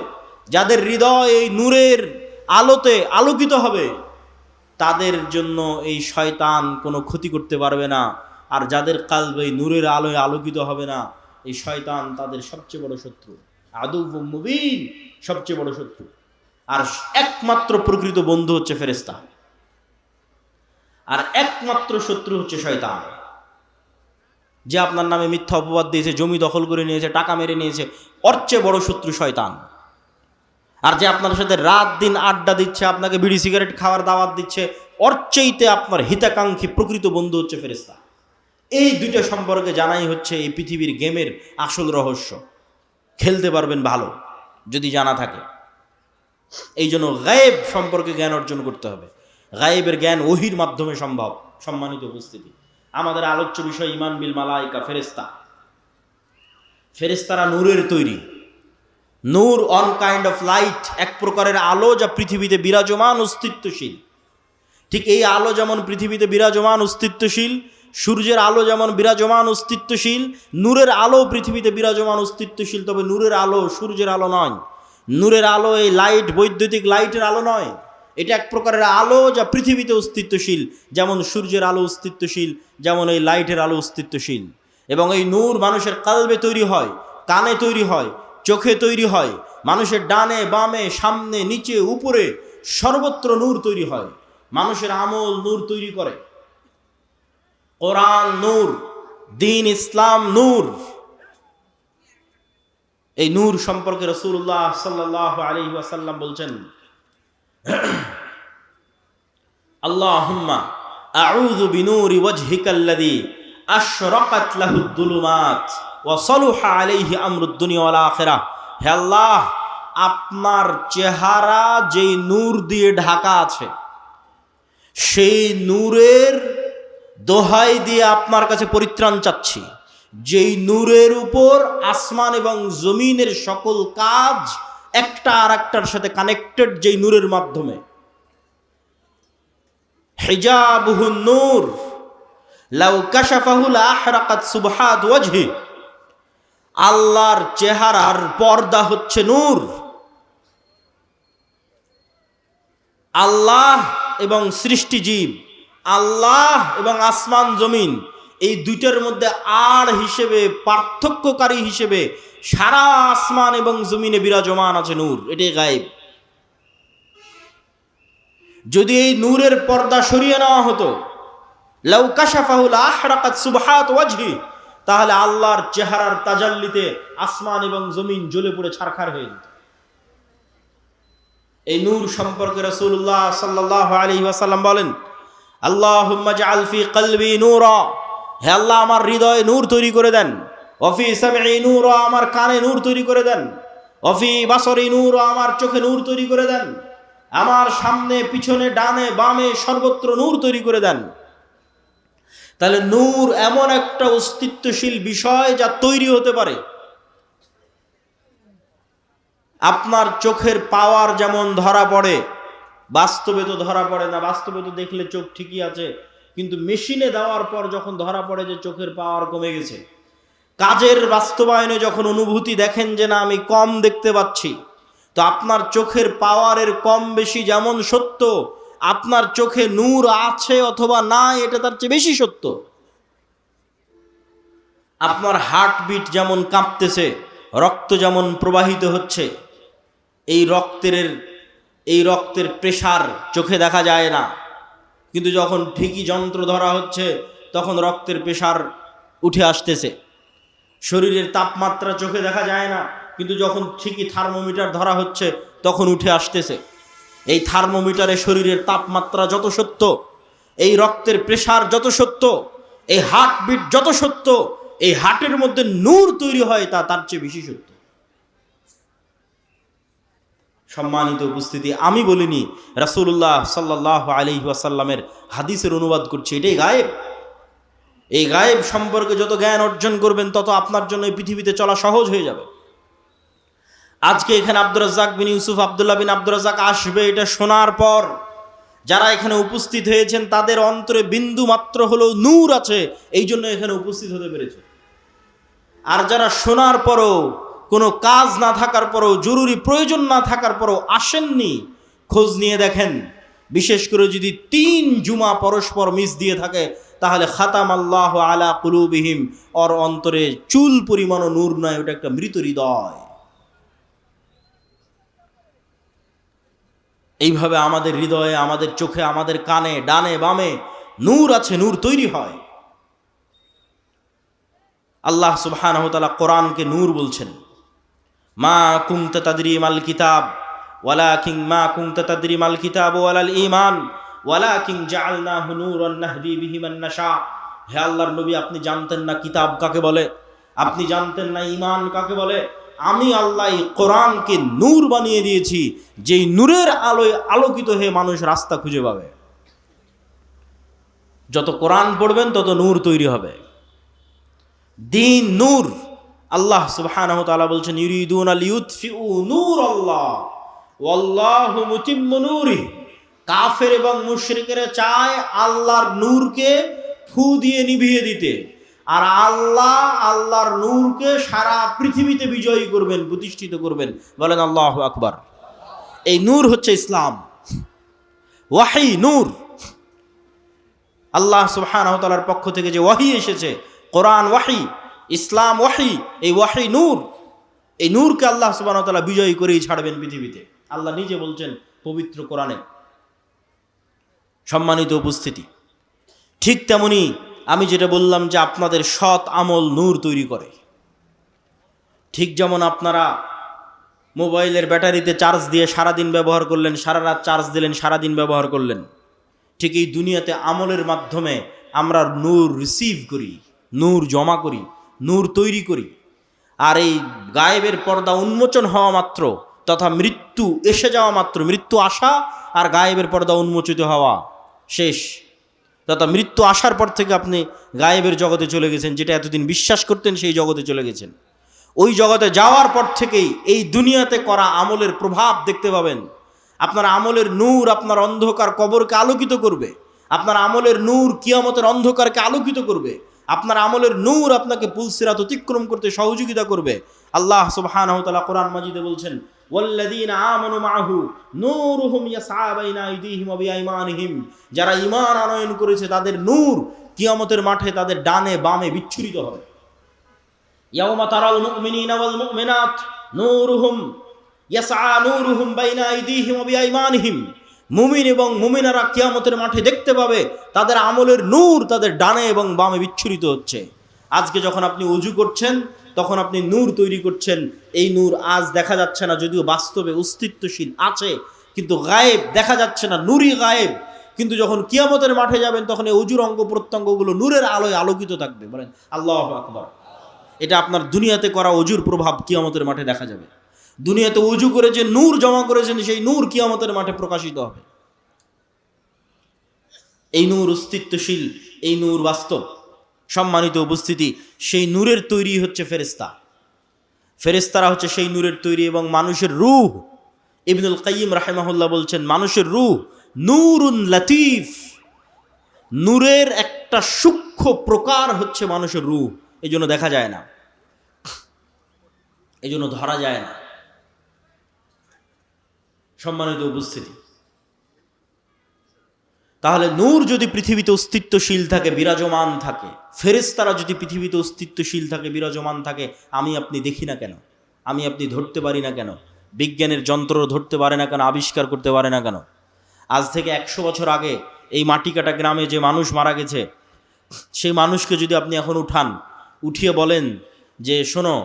যাদের হৃদয় এই নূরের আলোতে আলোকিত হবে, তাদের জন্য এই শয়তান কোনো ক্ষতি করতে পারবে না। আর যাদের কালব এই নূরের আলোয় আলোকিত হবে না, এই শয়তান তাদের সবচেয়ে বড় শত্রু, আদুউম মুবিন, সবচেয়ে বড় শত্রু। আর একমাত্র প্রকৃত বন্ধু হচ্ছে ফেরেশতা, আর একমাত্র শত্রু হচ্ছে শয়তান। যে আপনার নামে মিথ্যা অপবাদ দিয়েছে, জমি দখল করে নিয়েছে, টাকা মেরে নিয়েছে, ওর চেয়ে বড় শত্রু শয়তান। আর যে আপনার সাথে রাত দিন আড্ডা দিচ্ছে, আপনাকে বিড়ি সিগারেট খাওয়ার দাওয়াত দিচ্ছে, ওর চাইতে আপনার হিতাকাঙ্ক্ষী প্রকৃত বন্ধু হচ্ছে ফেরেশতা। এই দুইটা সম্পর্কে জানাই হচ্ছে এই পৃথিবীর গেমের আসল রহস্য। খেলতে পারবেন ভালো যদি জানা থাকে। এই জন্য গায়েব সম্পর্কে জ্ঞান অর্জন করতে হবে। গায়েবের জ্ঞান ওহির মাধ্যমে সম্ভব। সম্মানিত উপস্থিতি, আমাদের আলোচ্য বিষয় ঈমান বিল মালায়েকা, ফেরেশতা। ফেরেশতারা নূরের তৈরি। নূর অন কাইন্ড অফ লাইট, এক প্রকারের আলো যা পৃথিবীতে বিরাজমান অস্তিত্বশীল। ঠিক এই আলো যেমন পৃথিবীতে বিরাজমান অস্তিত্বশীল, সূর্যের আলো যেমন বিরাজমান অস্তিত্বশীল, নূরের আলো পৃথিবীতে বিরাজমান অস্তিত্বশীল, তবে নূরের আলো সূর্যের আলো নয়। নূরের আলো এই লাইট, বৈদ্যুতিক লাইটের আলো নয়। এটা এক প্রকারের আলো যা পৃথিবীতে অস্তিত্বশীল, যেমন সূর্যের আলো অস্তিত্বশীল, যেমন এই লাইটের আলো অস্তিত্বশীল। এবং এই নূর মানুষের কালবে তৈরি হয়, কানে তৈরি হয়, চোখে তৈরি হয়, মানুষের ডানে বামে সামনে নিচে উপরে সর্বত্র নূর তৈরি হয়। মানুষের আমল নূর তৈরি করে। কোরআন নূর, দ্বীন ইসলাম নূর। এই নূর সম্পর্কে রাসূলুল্লাহ সাল্লাল্লাহু আলাইহি ওয়াসাল্লাম বলছেন, আল্লাহুম্মা আউযু বিনূরি ওয়াজহিকাল্লাযী আশরাকাত লাহুদ দুলুমাত ওয়া সালুহা আলাইহি আমরুদ দুনিয়া ওয়াল আখিরাহ। হে আল্লাহ, আপনার চেহারা যেই নূর দিয়ে ঢাকা আছে, সেই নূরের দোহাই দিয়ে আপনার কাছে পরিত্রাণ চাচ্ছি, যেই নূরের উপর আসমান এবং জমিনের সকল কাজ একটা আর একটার সাথে কানেক্টেড, যেই নূরের মাধ্যমে। হিজাবুহুন নূর লাউ কাশাফাহু লাহরাকাত সুবহাত ওয়াজহি। আল্লাহর চেহারার পর্দা হচ্ছে নূর। আল্লাহ এবং সৃষ্টিজীব, আল্লাহ এবং আসমান জমিন, এই দুইটার মধ্যে আর হিসেবে, পার্থক্যকারী হিসেবে সারা আসমান এবং জমিনে বিরাজমান আছে নূর। এটাই গায়েব। যদি এই নূরের পর্দা সরিয়ে নেওয়া হতো, লাউ কাশাফাহু লাহরাকাত সুবহাত ওয়াজহি, তাহলে আল্লাহর চেহারার তাজাল্লিতে আসমান এবং জমিন জ্বলে পুড়ে ছারখার হয়ে যেত। এই নূর সম্পর্কে রাসূলুল্লাহ সাল্লাল্লাহু আলাইহি ওয়াসাল্লাম বলেন, আল্লাহুম্মা জাআল ফি কলবি নূরা। হে আল্লাহ, আমার হৃদয়ে নূর তৈরি করে দেন। ওয়া ফি সামঈ নূরা, আমার কানে নূর তৈরি করে দেন। ওয়া ফি বাসরি নূরা, আমার চোখে নূর তৈরি করে দেন। আমার সামনে পিছনে ডানে বামে সর্বত্র নূর তৈরি করে দেন। তাহলে নূর এমন একটা অস্তিত্বশীল বিষয় যা তৈরি হতে পারে। আপনার চোখের পাওয়ার যেমন ধরা পড়ে, বাস্তবে তো ধরা পড়ে না। বাস্তবে তো দেখলে চোখ ঠিকই আছে, কিন্তু মেশিনে দেওয়ার পর যখন ধরা পড়ে যে চোখের পাওয়ার কমে গেছে, কাজের বাস্তবায়নে যখন অনুভূতি দেখেন যে না আমি কম দেখতে পাচ্ছি, তো আপনার চোখের পাওয়ারের কম বেশি যেমন সত্য, আপনার চোখে নূর আছে অথবা নাই এটা তার চেয়ে বেশি সত্য। আপনার হার্টবিট যেমন কাঁপতেছে, রক্ত যেমন প্রবাহিত হচ্ছে, এই রক্তের প্রেসার চোখে দেখা যায় না, কিন্তু যখন ঠিকই যন্ত্র ধরা হচ্ছে তখন রক্তের প্রেসার উঠে আসতেছে। শরীরের তাপমাত্রা চোখে দেখা যায় না, কিন্তু যখন ঠিকই থার্মোমিটার ধরা হচ্ছে তখন উঠে আসতেছে। এই থার্মোমিটারে শরীরের তাপমাত্রা যত সত্য, এই রক্তের প্রেসার যত সত্য, এই হার্টবিট যত সত্য, এই হার্টের মধ্যে নূর তৈরি হয় তার চেয়ে বেশি সত্য। সম্মানিত উপস্থিতি, আমি বলিনি, রাসূলুল্লাহ সাল্লাল্লাহু আলাইহি ওয়াসাল্লামের হাদিসের অনুবাদ করছি। এটাই গায়েব। এই গায়েব সম্পর্কে যত জ্ঞান অর্জন করবেন তত আপনার জন্য এই পৃথিবীতে চলা সহজ হয়ে যাবে। আজকে এখানে আব্দুর রাজ্জাক বিন ইউসুফ, আব্দুল্লাহ বিন আব্দুর রাজ্জাক আসবে, এটা শোনার পর যারা এখানে উপস্থিত হয়েছেন তাদের অন্তরে বিন্দু মাত্র হলেও নূর আছে, এই জন্য এখানে উপস্থিত হতে পেরেছে। আর যারা শোনার পরও, কোনো কাজ না থাকার পরও, জরুরি প্রয়োজন না থাকার পরও আসেননি, খোঁজ নিয়ে দেখেন, বিশেষ করে যদি 3 জুমা পরস্পর মিস দিয়ে থাকে, তাহলে খাতামাল্লাহু আলা কুলুবিহিম, ওর অন্তরে চুল পরিমাণও নূর নয়, ওটা একটা মৃত হৃদয়। এইভাবে আমাদের হৃদয়ে, আমাদের চোখে, আমাদের কানে, ডানে বামে নূর আছে, নূর তৈরি হয়। আল্লাহ সুবহানাহু ওয়া তাআলা কোরআনকে নূর বলছেন। মা কুনতা তাদরি মাল কিতাব ওয়ালাকিন মা কুনতা তাদরি মাল কিতাব ওয়ালাল ঈমান ওয়ালাকিন জাআলনাহু নূরান নাহদি বিহি মান নাশা। হে আল্লাহর নবী, আপনি জানতেন না কিতাব কাকে বলে, আপনি জানতেন না ঈমান কাকে বলে। আমি আল্লাহ এই কোরআনকে নূর বানিয়ে দিয়েছি, যেই নূরের আলোয় আলোকিত হয়ে মানুষ রাস্তা খুঁজে পাবে। যত কোরআন পড়বেন তত নূর তৈরি হবে। দ্বীন নূর। আল্লাহ সুবহানাহু ওয়া তাআলা বলছেন, ইউরিদুনা লিইউতফিউ নূরাল্লাহ ওয়াল্লাহু মুতিম্মু নূরিহি। কাফের এবং মুশরিকেরা চায় আল্লাহর নূরকে ফু দিয়ে নিভিয়ে দিতে। আর আল্লাহ আল্লাহর নূরকে সারা পৃথিবীতে বিজয়ী করবেন, প্রতিষ্ঠিত করবেন। বলেন আল্লাহু আকবার। এই নূর হচ্ছে ইসলাম। ওয়াহি নূর, আল্লাহ সুবহানাহু ওয়া তাআলার পক্ষ থেকে যে ওয়াহি এসেছে, কোরআন ওয়াহি, ইসলাম ওয়াহি, এই ওয়াহি নূর। এই নূরকে আল্লাহ সুবহানাহু ওয়া তাআলা বিজয়ী করেই ছাড়বেন পৃথিবীতে। আল্লাহ নিজে বলছেন পবিত্র কোরআনে। সম্মানিত উপস্থিতি, ঠিক তেমনি আমি যেটা বললাম যে আপনাদের সৎ আমল নূর তৈরি করে। ঠিক যেমন আপনারা মোবাইলের ব্যাটারিতে চার্জ দিয়ে সারাদিন ব্যবহার করলেন, সারা রাত চার্জ দিলেন, সারাদিন ব্যবহার করলেন, ঠিক এই দুনিয়াতে আমলের মাধ্যমে আমরা নূর রিসিভ করি, নূর জমা করি, নূর তৈরি করি। আর এই গায়েবের পর্দা উন্মোচন হওয়া মাত্র, তথা মৃত্যু এসে যাওয়া মাত্র, মৃত্যু আসা আর গায়েবের পর্দা উন্মোচিত হওয়া শেষ, তথা মৃত্যু আসার পর থেকে আপনি গায়েবের জগতে চলে গেছেন। যেটা এতদিন বিশ্বাস করতেন সেই জগতে চলে গেছেন। ওই জগতে যাওয়ার পর থেকেই এই দুনিয়াতে করা আমলের প্রভাব দেখতে পাবেন। আপনার আমলের নূর আপনার অন্ধকার কবরকে আলোকিত করবে। আপনার আমলের নূর কিয়ামতের অন্ধকারকে আলোকিত করবে। আপনার আমলের নূর আপনাকে পুলসিরাত অতিক্রম করতে সহযোগিতা করবে। আল্লাহ সুবহানাহু ওয়া তাআলা কোরআন মাজিদে বলছেন, ওয়াল্লাযীনা আমানু মাআহু নূরুহুম ইয়াসআ বাইনা আইদিহিম ওয়া বিআইমানিহিম। যারা ঈমান আনয়ন করেছে তাদের নূর কিয়ামতের মাঠে তাদের ডানে বামে বিচ্ছুরিত হবে। ইয়াওমা তারাল মুমিনিনা ওয়াল মুমিনাত নূরুহুম ইয়াসআ নূরুহুম বাইনা আইদিহিম ওয়া বিআইমানিহিম। মুমিন এবং মুমিনারা কিয়ামতের মাঠে দেখতে পাবে তাদের আমলের নূর তাদের ডানে এবং বামে বিচ্ছুরিত হচ্ছে। আজকে যখন আপনি ওযু করছেন তখন আপনি নূর তৈরি করছেন। এই নূর আজ দেখা যাচ্ছে না, যদিও বাস্তবে অস্তিত্বশীল আছে, কিন্তু গায়েব দেখা যাচ্ছে না, নূরই গায়েব। কিন্তু যখন কিয়ামতের মাঠে যাবেন তখন এই ওযুর অঙ্গ প্রত্যঙ্গগুলো নূরের আলোয় আলোকিত থাকবে। বলেন আল্লাহু আকবার। এটা আপনার দুনিয়াতে করা ওযুর প্রভাব কিয়ামতের মাঠে দেখা যাবে। দুনিয়াতে ওযু করে যে নূর জমা করেছেন সেই নূর কিয়ামতের মাঠে প্রকাশিত হবে। এই নূর অস্তিত্বশীল, এই নূর বাস্তব। সম্মানিত উপস্থিতি, সেই নূরের তৈরি হচ্ছে ফেরেশতা। ফেরেশতারা হচ্ছে সেই নূরের তৈরি। এবং মানুষের রূহ, ইবনুল কাইয়িম রাহিমাহুল্লাহ বলছেন, মানুষের রূহ নূরুন লতীফ, নূরের একটা সূক্ষ্ম প্রকার হচ্ছে মানুষের রূহ। এই জন্য দেখা যায় না, এই জন্য ধরা যায় না। সম্মানিত উপস্থিতি, তাহলে নূর যদি পৃথিবীতে অস্তিত্বশীল থাকে, বিরাজমান থাকে, ফেরেশতারা যদি পৃথিবীতে অস্তিত্বশীল থাকে, বিরাজমান থাকে, আমি আপনি দেখি না কেন? আমি আপনি ধরতে পারি না কেন? বিজ্ঞানের যন্ত্র ধরতে পারে না কেন? আবিষ্কার করতে পারে না কেন? আজ থেকে 100 বছর আগে এই মাটিকাটা গ্রামে যে মানুষ মারা গেছে, সেই মানুষকে যদি আপনি এখন উঠিয়ে বলেন যে শোনো,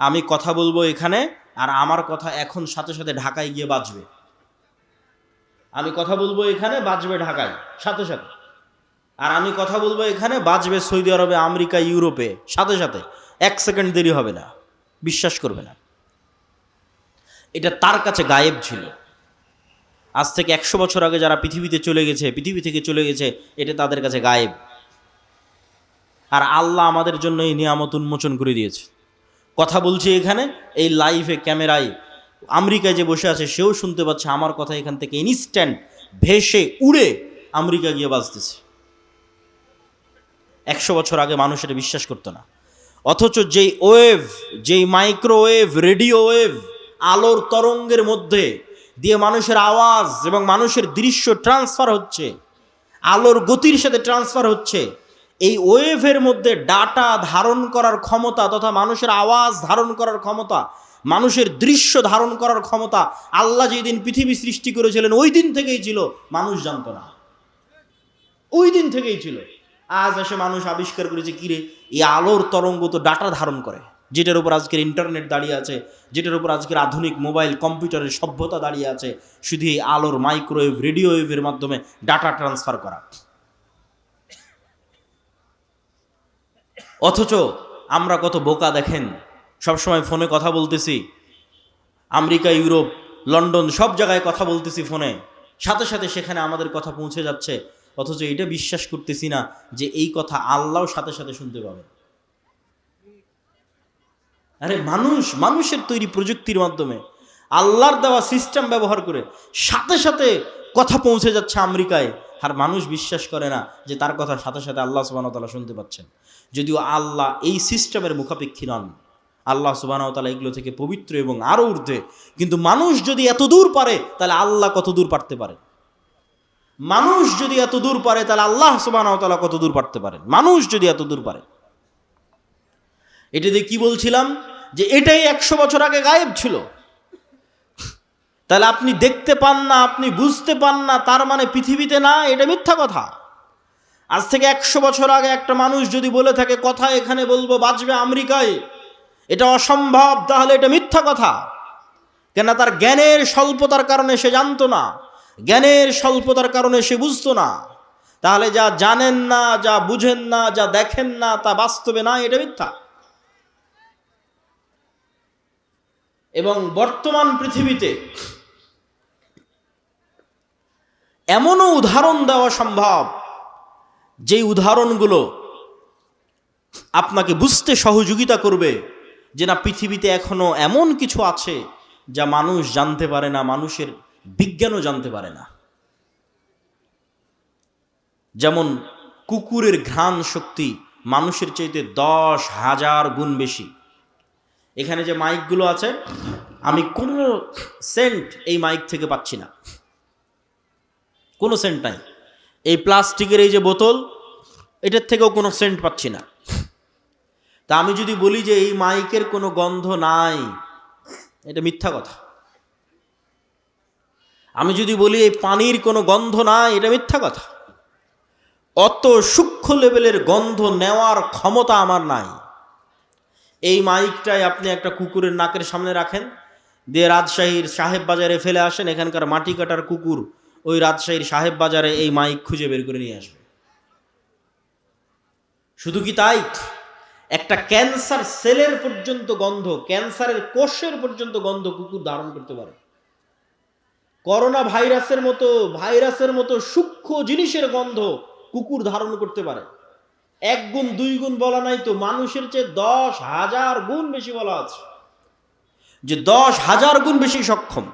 আমি কথা বলবো এখানে, আর আমার কথা এখন সাথে সাথে ঢাকায় গিয়ে বাজবে। আমি কথা বলবো এখানে, বাজবে ঢাকায় সাথে সাথে। আর আমি কথা বলবো এখানে, বাজবে সৌদি আরবে, আমেরিকা, ইউরোপে সাথে সাথে। 1 সেকেন্ড দেরি হবে না। বিশ্বাস করবে না। এটা তার কাছে গায়েব ছিল। আজ থেকে 100 বছর আগে যারা পৃথিবী থেকে চলে গেছে, এটা তাদের কাছে গায়েব। আর আল্লাহ আমাদের জন্য এই নিয়ামত উন্মোচন করে দিয়েছে। কথা বলছি এখানে, এই লাইভে ক্যামেরায় আমেরিকায় যে বসে আছে সেও শুনতে পাচ্ছে আমার কথা এখান থেকে ইনস্ট্যান্ট ভেসে উড়ে আমেরিকা গিয়ে বাজতেছে। 100 বছর আগে মানুষ এটা বিশ্বাস করতো না। অথচ যেই ওয়েভ, যেই মাইক্রোওয়েভ, রেডিও ওয়েভ, আলোর তরঙ্গের মধ্যে দিয়ে মানুষের আওয়াজ এবং মানুষের দৃশ্য ট্রান্সফার হচ্ছে, আলোর গতির সাথে ট্রান্সফার হচ্ছে, এই ওয়েভের মধ্যে ডাটা ধারণ করার ক্ষমতা তথা মানুষের আওয়াজ ধারণ করার ক্ষমতা, মানুষের দৃশ্য ধারণ করার ক্ষমতা আল্লাহ যেদিন পৃথিবী সৃষ্টি করেছিলেন ওই দিন থেকেই ছিল, মানুষ জানতো না। ওই দিন থেকেই ছিল। আজ এসে মানুষ আবিষ্কার করেছে, কিরে এই আলোর তরঙ্গ তো ডাটা ধারণ করে, যেটার উপর আজকের ইন্টারনেট দাঁড়িয়ে আছে, যেটার উপর আজকের আধুনিক মোবাইল কম্পিউটারের সভ্যতা দাঁড়িয়ে আছে, শুধু এই আলোর মাইক্রোওয়েভ, রেডিও ওয়েভের মাধ্যমে ডাটা ট্রান্সফার করা। অথচ আমরা কত বোকা দেখেন, সবসময় ফোনে কথা বলতেছি, আমেরিকা, ইউরোপ, লন্ডন সব জায়গায় কথা বলতেছি ফোনে, সাথে সাথে সেখানে আমাদের কথা পৌঁছে যাচ্ছে। অথচ এটা বিশ্বাস করতেছি না যে এই কথা আল্লাহও সাথে সাথে শুনতে পাবে। আরে মানুষের তৈরি প্রযুক্তির মাধ্যমে, আল্লাহর দেওয়া সিস্টেম ব্যবহার করে সাথে সাথে কথা পৌঁছে যাচ্ছে আমেরিকায়, আর মানুষ বিশ্বাস করে না যে তার কথার সাথে সাথে আল্লাহ সুবহানাহু ওয়া তাআলা শুনতে পাচ্ছেন, যদিও আল্লাহ এই সিস্টেমের মুখাপেক্ষী নন। আল্লাহ সুবহানাহু ওয়া তাআলা এগুলো থেকে পবিত্র এবং আরও ঊর্ধ্বে। কিন্তু মানুষ যদি এত দূর পারে তাহলে আল্লাহ কত দূর পারতে পারে? মানুষ যদি এত দূর পারে তাহলে আল্লাহ সুবহানাহু ওয়া তাআলা কত দূর পারতে পারেন? মানুষ যদি এত দূর পারে। এটা দিয়ে কি বলছিলাম? যে এটাই 100 বছর আগে গায়েব ছিল। তাহলে আপনি দেখতে পান না, আপনি বুঝতে পান না, তার মানে পৃথিবীতে না, এটা মিথ্যা কথা। আজ থেকে 100 বছর আগে একটা মানুষ যদি বলে থাকে কথা এখানে বলবো বাঁচবে আমেরিকায়, এটা অসম্ভব, তাহলে এটা মিথ্যা কথা। কেন? তার জ্ঞানের স্বল্পতার কারণে সে জানতো না, জ্ঞানের স্বল্পতার কারণে সে বুঝতো না। তাহলে যা জানেন না, যা বুঝেন না, যা দেখেন না, তা বাস্তবে না, এটা মিথ্যা। এবং বর্তমান পৃথিবীতে এমনও উদাহরণ দেওয়া সম্ভব, যেই উদাহরণগুলো আপনাকে বুঝতে সহযোগিতা করবে যে না, পৃথিবীতে এখনো এমন কিছু আছে যা মানুষ জানতে পারে না, মানুষের বিজ্ঞানও জানতে পারে না। যেমন কুকুরের ঘ্রাণ শক্তি মানুষের চাইতে 10,000 গুণ বেশি। এখানে যে মাইকগুলো আছে, আমি কোনো সেন্ট এই মাইক থেকে পাচ্ছি না, কোনো সেন্ট নাই। এই প্লাস্টিকের এই যে বোতল, এটার থেকেও কোনো সেন্ট পাচ্ছি না। তা আমি যদি বলি যে এই মাইকের কোনো গন্ধ নাই, এটা মিথ্যা কথা। আমি যদি বলি এই পানির কোনো গন্ধ নাই, এটা মিথ্যা কথা। অত সূক্ষ্ম লেভেলের গন্ধ নেওয়ার ক্ষমতা আমার নাই। এই মাইকটাই আপনি একটা কুকুরের নাকের সামনে রাখেন, দিয়ে রাজশাহীর সাহেব বাজারে ফেলে আসেন, এখানকার মাটি কাটার কুকুর ওই রাজশাহীর সাহেব বাজারে এই মাইক খুঁজে বের করে নিয়ে আসবে। শুধু কি তাই? একটা ক্যান্সার সেলের পর্যন্ত গন্ধ, ক্যান্সারের কোষের পর্যন্ত গন্ধ কুকুর ধারণ করতে পারে। করোনা ভাইরাসের মতো সূক্ষ্ম জিনিসের গন্ধ কুকুর ধারণ করতে পারে। 1 গুণ 2 গুণ বলা নাই তো, মানুষের চেয়ে 10,000 গুণ বেশি বলা আছে, যে 10,000 গুণ বেশি সক্ষম।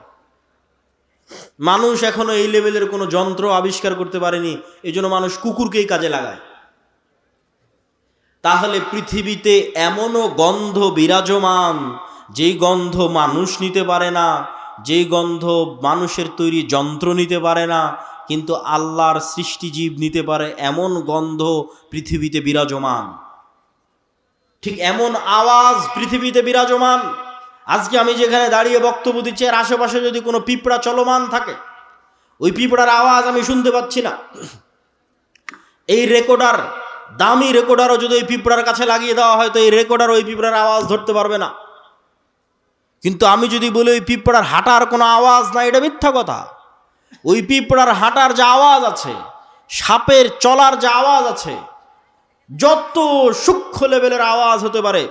মানুষ এখনো এই লেভেলের কোনো যন্ত্র আবিষ্কার করতে পারেনি, এই জন্য মানুষ কুকুরকেই কাজে লাগায়। তাহলে পৃথিবীতে এমনও গন্ধ বিরাজমান, যেই গন্ধ মানুষ নিতে পারে না, যেই গন্ধ মানুষের তৈরি যন্ত্র নিতে পারে না, কিন্তু আল্লাহর সৃষ্টিজীব নিতে পারে, এমন গন্ধ পৃথিবীতে বিরাজমান। ঠিক এমন আওয়াজ পৃথিবীতে বিরাজমান। আজকে আমি যেখানে দাঁড়িয়ে বক্তব্য দিচ্ছি, এর আশেপাশে যদি কোনো পিঁপড়া চলমান থাকে, ওই পিঁপড়ার আওয়াজ আমি শুনতে পাচ্ছি না। এই রেকর্ডার, দামি রেকর্ডারও যদি ওই পিঁপড়ার কাছে লাগিয়ে দেওয়া হয়, তো এই রেকর্ডার ওই পিঁপড়ার আওয়াজ ধরতে পারবে না। কিন্তু আমি যদি বলি ওই পিঁপড়ার হাঁটার কোনো আওয়াজ নাই, এটা মিথ্যা কথা। ওই পিঁপড়ার হাঁটার যে আওয়াজ আছে, সাপের চলার যে আওয়াজ আছে, যত সূক্ষ্ম লেভেলের আওয়াজ হতে পারে,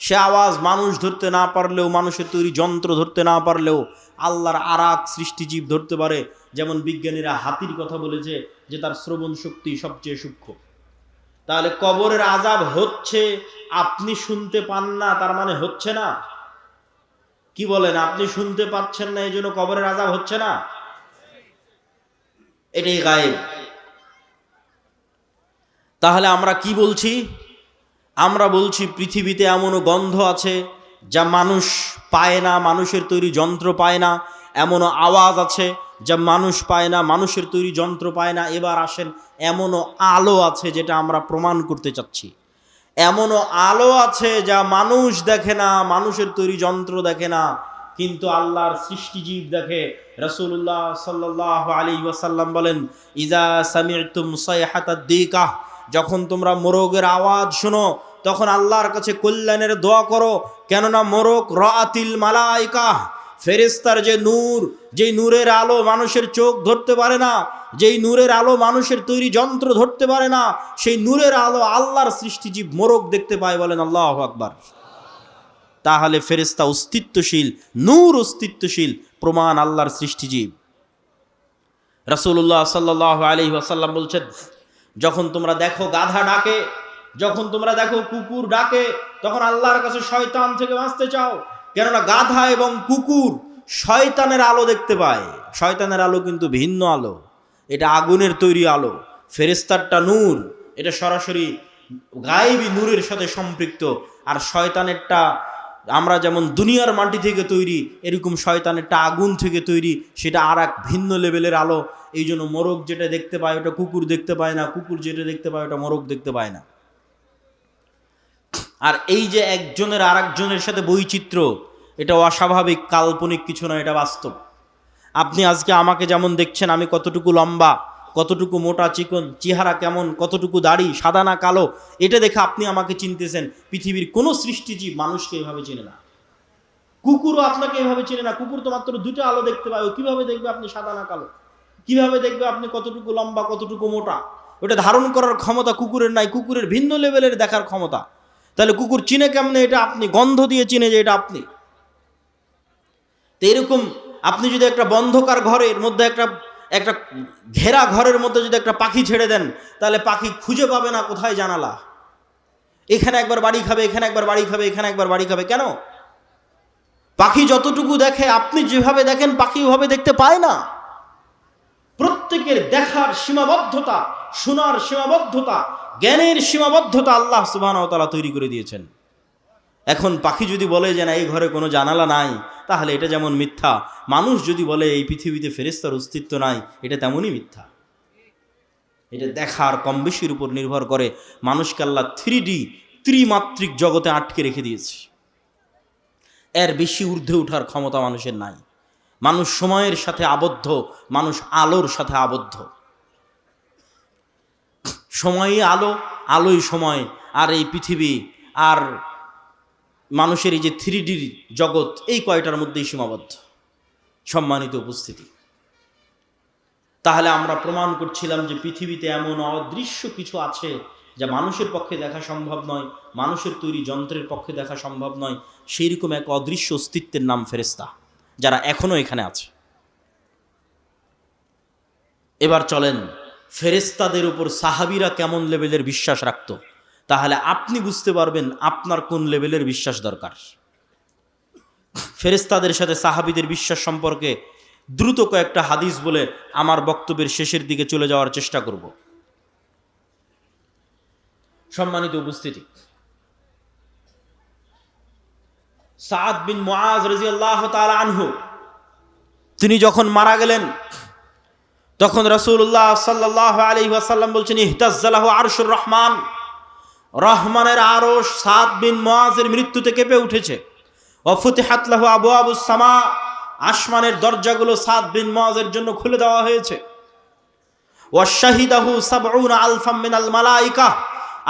সে আওয়াজ মানুষ ধরতে না পারলেও, মানুষের তৈরি যন্ত্র ধরতে না পারলেও আল্লাহর আরাক সৃষ্টিজীব ধরতে পারে। যেমন বিজ্ঞানীরা হাতির কথা বলেছে যে তার শ্রবণ শক্তি সবচেয়ে সূক্ষ্ম। তাহলে কবরের আযাব হচ্ছে, আপনি শুনতে পান না, তার মানে হচ্ছে না? কি বলেন? আপনি শুনতে পাচ্ছেন না, এই জন্য কবরের আযাব হচ্ছে না? এটাই গায়েব। তাহলে আমরা কি বলছি? আমরা বলছি পৃথিবীতে এমনও গন্ধ আছে যা মানুষ পায় না, মানুষের তৈরি যন্ত্র পায় না। এমনও আওয়াজ আছে যা মানুষ পায় না, মানুষের তৈরি যন্ত্র পায় না। এবার আসেন, এমনও আলো আছে যেটা আমরা প্রমাণ করতে চাচ্ছি। এমনও আলো আছে যা মানুষ দেখে না, মানুষের তৈরি যন্ত্র দেখে না, কিন্তু আল্লাহর সৃষ্টিজীব দেখে। রাসূলুল্লাহ সাল্লাল্লাহু আলাইহি ওয়াসাল্লাম বলেন, ইজা সামি'তুম সাইহাতাদ দিকাহ, যখন তোমরা মোরগের আওয়াজ শোনো, তখন আল্লাহর কাছে কল্যাণের দোয়া করো, কেননা মোরগ রাআতিল মালাইকা, ফেরেশতার যে নূর, যেই নূরের আলো মানুষের চোখ ধরতে পারে না, যেই নূরের আলো মানুষের তৈরি যন্ত্র ধরতে পারে না, সেই নূরের আলো আল্লাহর সৃষ্টিজীব মোরগ দেখতে পায়। বলেন আল্লাহু আকবার। তাহলে ফেরেশতা অস্তিত্বশীল, নূর অস্তিত্বশীল, প্রমাণ আল্লাহর সৃষ্টিজীব। রাসূলুল্লাহ সাল্লাল্লাহু আলাইহি ওয়াসাল্লাম বলছেন, যখন তোমরা দেখো গাধা ডাকে, যখন তোমরা দেখো কুকুর ডাকে, তখন আল্লাহর কাছে শয়তান থেকে বাঁচতে চাও, কেননা গাধা এবং কুকুর শয়তানের আলো দেখতে পায়। শয়তানের আলো কিন্তু ভিন্ন আলো। এটা আগুনের তৈরি আলো, ফেরেশতারটা নূর, এটা সরাসরি গায়েবী নূরের সাথে সম্পৃক্ত। আর শয়তানেরটা আমরা যেমন দুনিয়ার মাটি থেকে তৈরি, এরকম শয়তানেরটা আগুন থেকে তৈরি, সেটা আর এক ভিন্ন লেভেলের আলো। এই জন্য মোরগ যেটা দেখতে পায় ওটা কুকুর দেখতে পায় না, কুকুর যেটা দেখতে পায় ওটা মোরগ দেখতে পায় না। আর এই যে একজনের আর একজনের সাথে বৈচিত্র্য, এটা অস্বাভাবিক কাল্পনিক কিছু না, এটা বাস্তব। আপনি আজকে আমাকে যেমন দেখছেন, আমি কতটুকু লম্বা, কতটুকু মোটা চিকন, চেহারা কেমন, কতটুকু দাড়ি, সাদা না কালো, এটা দেখে আপনি আমাকে চিনতেছেন। পৃথিবীর কোনো সৃষ্টিজীব মানুষকে এভাবে চেনে না, কুকুরও আপনাকে এভাবে চেনে না। কুকুর তো মাত্র দুটো আলো দেখতে পায়, ও কিভাবে দেখবে আপনি সাদা না কালো? কিভাবে দেখবে আপনি কতটুকু লম্বা, কতটুকু মোটা? ওটা ধারণ করার ক্ষমতা কুকুরের নাই, কুকুরের ভিন্ন লেভেলের দেখার ক্ষমতা। তাহলে কুকুর চিনে কেমনে এটা? আপনি গন্ধ দিয়ে চিনে যে এটা আপনি। তো এরকম আপনি যদি একটা বন্ধকার ঘরের মধ্যে একটা ঘেরা ঘরের মধ্যে যদি একটা পাখি ছেড়ে দেন, তাহলে পাখি খুঁজে পাবে না কোথায় জানালা। এখানে একবার বাড়ি খাবে, এখানে একবার বাড়ি খাবে, এখানে একবার বাড়ি খাবে। কেন? পাখি যতটুকু দেখে, আপনি যেভাবে দেখেন পাখি ওভাবে দেখতে পায় না। প্রত্যেকের দেখার সীমাবদ্ধতা, শোনার সীমাবদ্ধতা, জ্ঞানের সীমাবদ্ধতা আল্লাহ সুবহানাহু ওয়া তাআলা তৈরি করে দিয়েছেন। এখন পাখি যদি বলে যে না এই ঘরে কোনো জানালা নাই, তাহলে এটা যেমন মিথ্যা। মানুষ যদি বলে এই পৃথিবীতে ফেরেশতার অস্তিত্ব নাই, এটা তেমনই মিথ্যা। এটা দেখার কম বেশির উপর নির্ভর করে। মানুষকে আল্লাহ 3D ত্রিমাত্রিক জগতে আটকে রেখে দিয়েছে। এর বেশি ঊর্ধ্বে ওঠার ক্ষমতা মানুষের নাই। মানুষ সময়ের সাথে আবদ্ধ, মানুষ আলোর সাথে আবদ্ধ। সময়ই আলো, আলোই সময়। আর এই পৃথিবী আর মানুষের এই যে 3D জগৎ, এই কয়টার মধ্যেই সীমাবদ্ধ। সম্মানিত উপস্থিতি, তাহলে আমরা প্রমাণ করছিলাম যে পৃথিবীতে এমন অদৃশ্য কিছু আছে যা মানুষের পক্ষে দেখা সম্ভব নয়, মানুষের তৈরি যন্ত্রের পক্ষে দেখা সম্ভব নয়। সেই রকম এক অদৃশ্য অস্তিত্বের নাম ফেরেশতা, যারা এখনো এখানে আছে। এবার চলেন ফেরেশতাদের উপর সাহাবীরা কেমন লেভেলের বিশ্বাস রাখত, তাহলে আপনি বুঝতে পারবেন আপনার কোন লেভেলের বিশ্বাস দরকার। ফেরেশতাদের সাথে সাহাবীদের বিশ্বাস সম্পর্কে দ্রুত কয়েকটা হাদিস বলে আমার বক্তব্যের শেষের দিকে চলে যাওয়ার চেষ্টা করব। সম্মানিত উপস্থিতি, সাদ বিন মুআজ রাদিয়াল্লাহু তাআলা আনহু, তিনি যখন মারা গেলেন, তখন রাসূলুল্লাহ সাল্লাল্লাহু আলাইহি ওয়াসাল্লাম বলছেন ইহতাজ্জালাহু আরশুর রহমান, রহমানের আরশ সাদ বিন মুআজের মৃত্যুতে কেঁপে উঠেছে। ওয়া ফুতিহাত লাহু আবওয়াবুস সামা, আসমানের দরজাগুলো সাদ বিন মুআজের জন্য খুলে দেওয়া হয়েছে। ওয়া শাহিদাহু ৭০ আলফাম মিনাল মালায়েকা,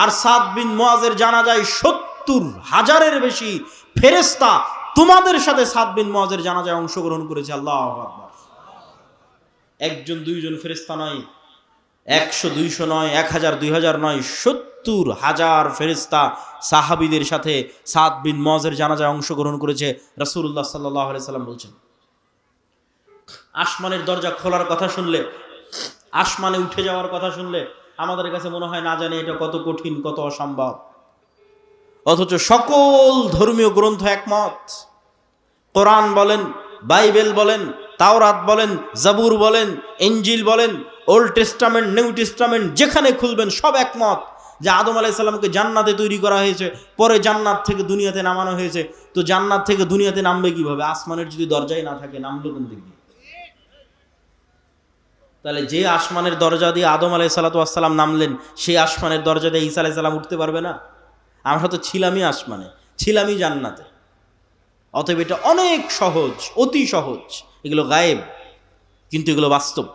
আর সাদ বিন মুআজের জানাজায় ৭০,০০০-এর বেশি ফেরেশতা তোমাদের সাথে সাদ বিন মুআজের জানাজায় অংশগ্রহণ করেছে। আল্লাহু আকবার। একজন দুইজন ফেরেশতা নয়, ১০০ ২০০ নয়, ১০০০ ২০০০ নয়, ৭০,০০০ ফেরেশতা সাহাবীদের সাথে সাদ বিন মুআজের জানাজায় অংশগ্রহণ করেছে। রাসূলুল্লাহ সাল্লাল্লাহু আলাইহি সাল্লাম বলছেন, আসমানের দরজা খোলার কথা শুনলে, আসমানে উঠে যাওয়ার কথা শুনলে আমাদের কাছে মনে হয় না জানি এটা কত কঠিন, কত অসম্ভব। অথচ সকল ধর্মীয় গ্রন্থ একমত। কোরআন বলেন, বাইবেল বলেন, তাওরাত বলেন, জাবুর বলেন, ইনজিল বলেন, ওল্ড টেস্টামেন্ট, নিউ টেস্টামেন্ট, যেখানে খুলবেন সব একমত যে আদম আলাইহিস সালামকে জান্নাতে তৈরি করা হয়েছে, পরে জান্নাত থেকে দুনিয়াতে নামানো হয়েছে। তো জান্নাত থেকে দুনিয়াতে নামবে কিভাবে? আসমানের যদি দরজাই না থাকে, নামলো কোন দিক দিয়ে? তাহলে যে আসমানের দরজা দিয়ে আদম আলাইহিসসালাম নামলেন, সেই আসমানের দরজা দিয়ে ঈসা আলাইহিস সালাম উঠতে পারবে না? আমরা তো ছিলামই আসমানে, ছিলামই জান্নাতে। অতএব এটা অনেক সহজ, অতি সহজ। এগুলো গায়েব, কিন্তু এগুলো বাস্তব।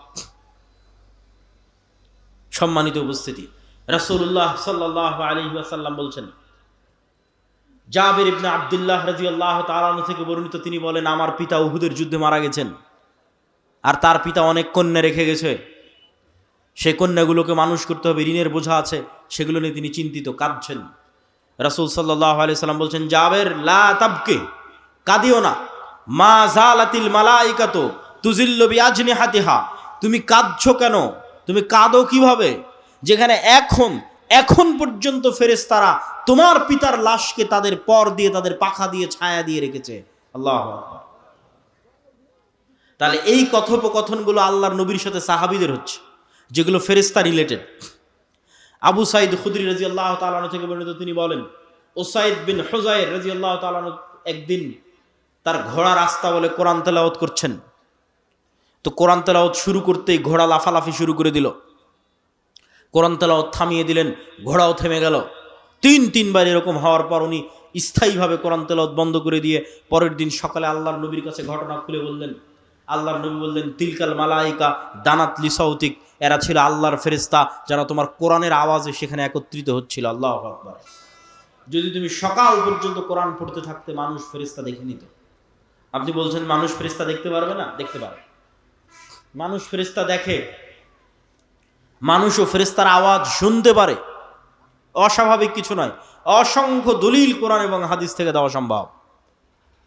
সম্মানিত উপস্থিতি, রাসূলুল্লাহ সাল্লাল্লাহু আলাইহি ওয়াসাল্লাম বলছেন, জাবির ইবনে আব্দুল্লাহ রাদিয়াল্লাহু তাআলা আনহু থেকে বর্ণিত, তিনি বলেন আমার পিতা উহুদের যুদ্ধে মারা গেছেন, আর তার পিতা অনেক কন্যা রেখে গেছে। সেই কন্যাগুলোকে মানুষ করতে হবে, ঋণের বোঝা আছে, সেগুলো নিয়ে তিনি চিন্তিত, কাঁদছেন। রাসূল সাল্লাল্লাহু আলাইহি সাল্লাম বলছেন, জাবের লা তাবকি, কাঁদিও না। মা জালাতিল মালাইকাতু তুজিল্লু বিআজনিহাতিহা, তুমি কাঁদছো কেন? তুমি কাঁদো কিভাবে যেখানে এখন পর্যন্ত ফেরেশতারা তোমার পিতার লাশকে তাদের পর দিয়ে, তাদের পাখা দিয়ে, ছায়া দিয়ে রেখেছে। আল্লাহু আকবার। তাহলে এই কথোপকথনগুলো আল্লাহর নবীর সাথে সাহাবীদের হচ্ছে। যেগুলো ফেরেশতা রিলেটেড। আবু সাইদ খুদরি রাদিয়াল্লাহু তাআলা আনহু থেকে বর্ণিত, তিনি বলেন উসাইদ বিন হুযাইর রাদিয়াল্লাহু তাআলা আনহু একদিন তার ঘোড়া রাস্তা বলে কোরআন তেলাওয়াত করছেন। তো কোরআন তেলাওয়াত শুরু করতেই ঘোড়া লাফালাফি শুরু করে দিল। কোরআন তেলাওয়াত থামিয়ে দিলেন, ঘোড়াও থেমে গেল। তিনবার এরকম হওয়ার পর উনি স্থায়ীভাবে কোরআন তেলাওয়াত বন্ধ করে দিয়ে পরের দিন সকালে আল্লাহর নবীর কাছে ঘটনা খুলে বললেন। আল্লাহর নবী বললেন, তিলকাল মালাইকা দানাত লিসাউতিক, এরা ছিল আল্লাহর ফেরেশতা যারা তোমার কোরআনের আওয়াজে সেখানে একত্রিত হচ্ছিল। আল্লাহু আকবার। যদি তুমি সকাল পর্যন্ত কোরআন পড়তে থাকতে মানুষ ফেরেশতা দেখে নিত। আপনি বলছেন মানুষ ফেরেশতা দেখতে পারবে না? দেখতে পারে। মানুষ ফেরেশতা দেখে, মানুষও ফেরেশতার আওয়াজ শুনতে পারে, অস্বাভাবিক কিছু নয়। অসংখ্য দলিল কোরআন এবং হাদিস থেকে দেওয়া সম্ভব।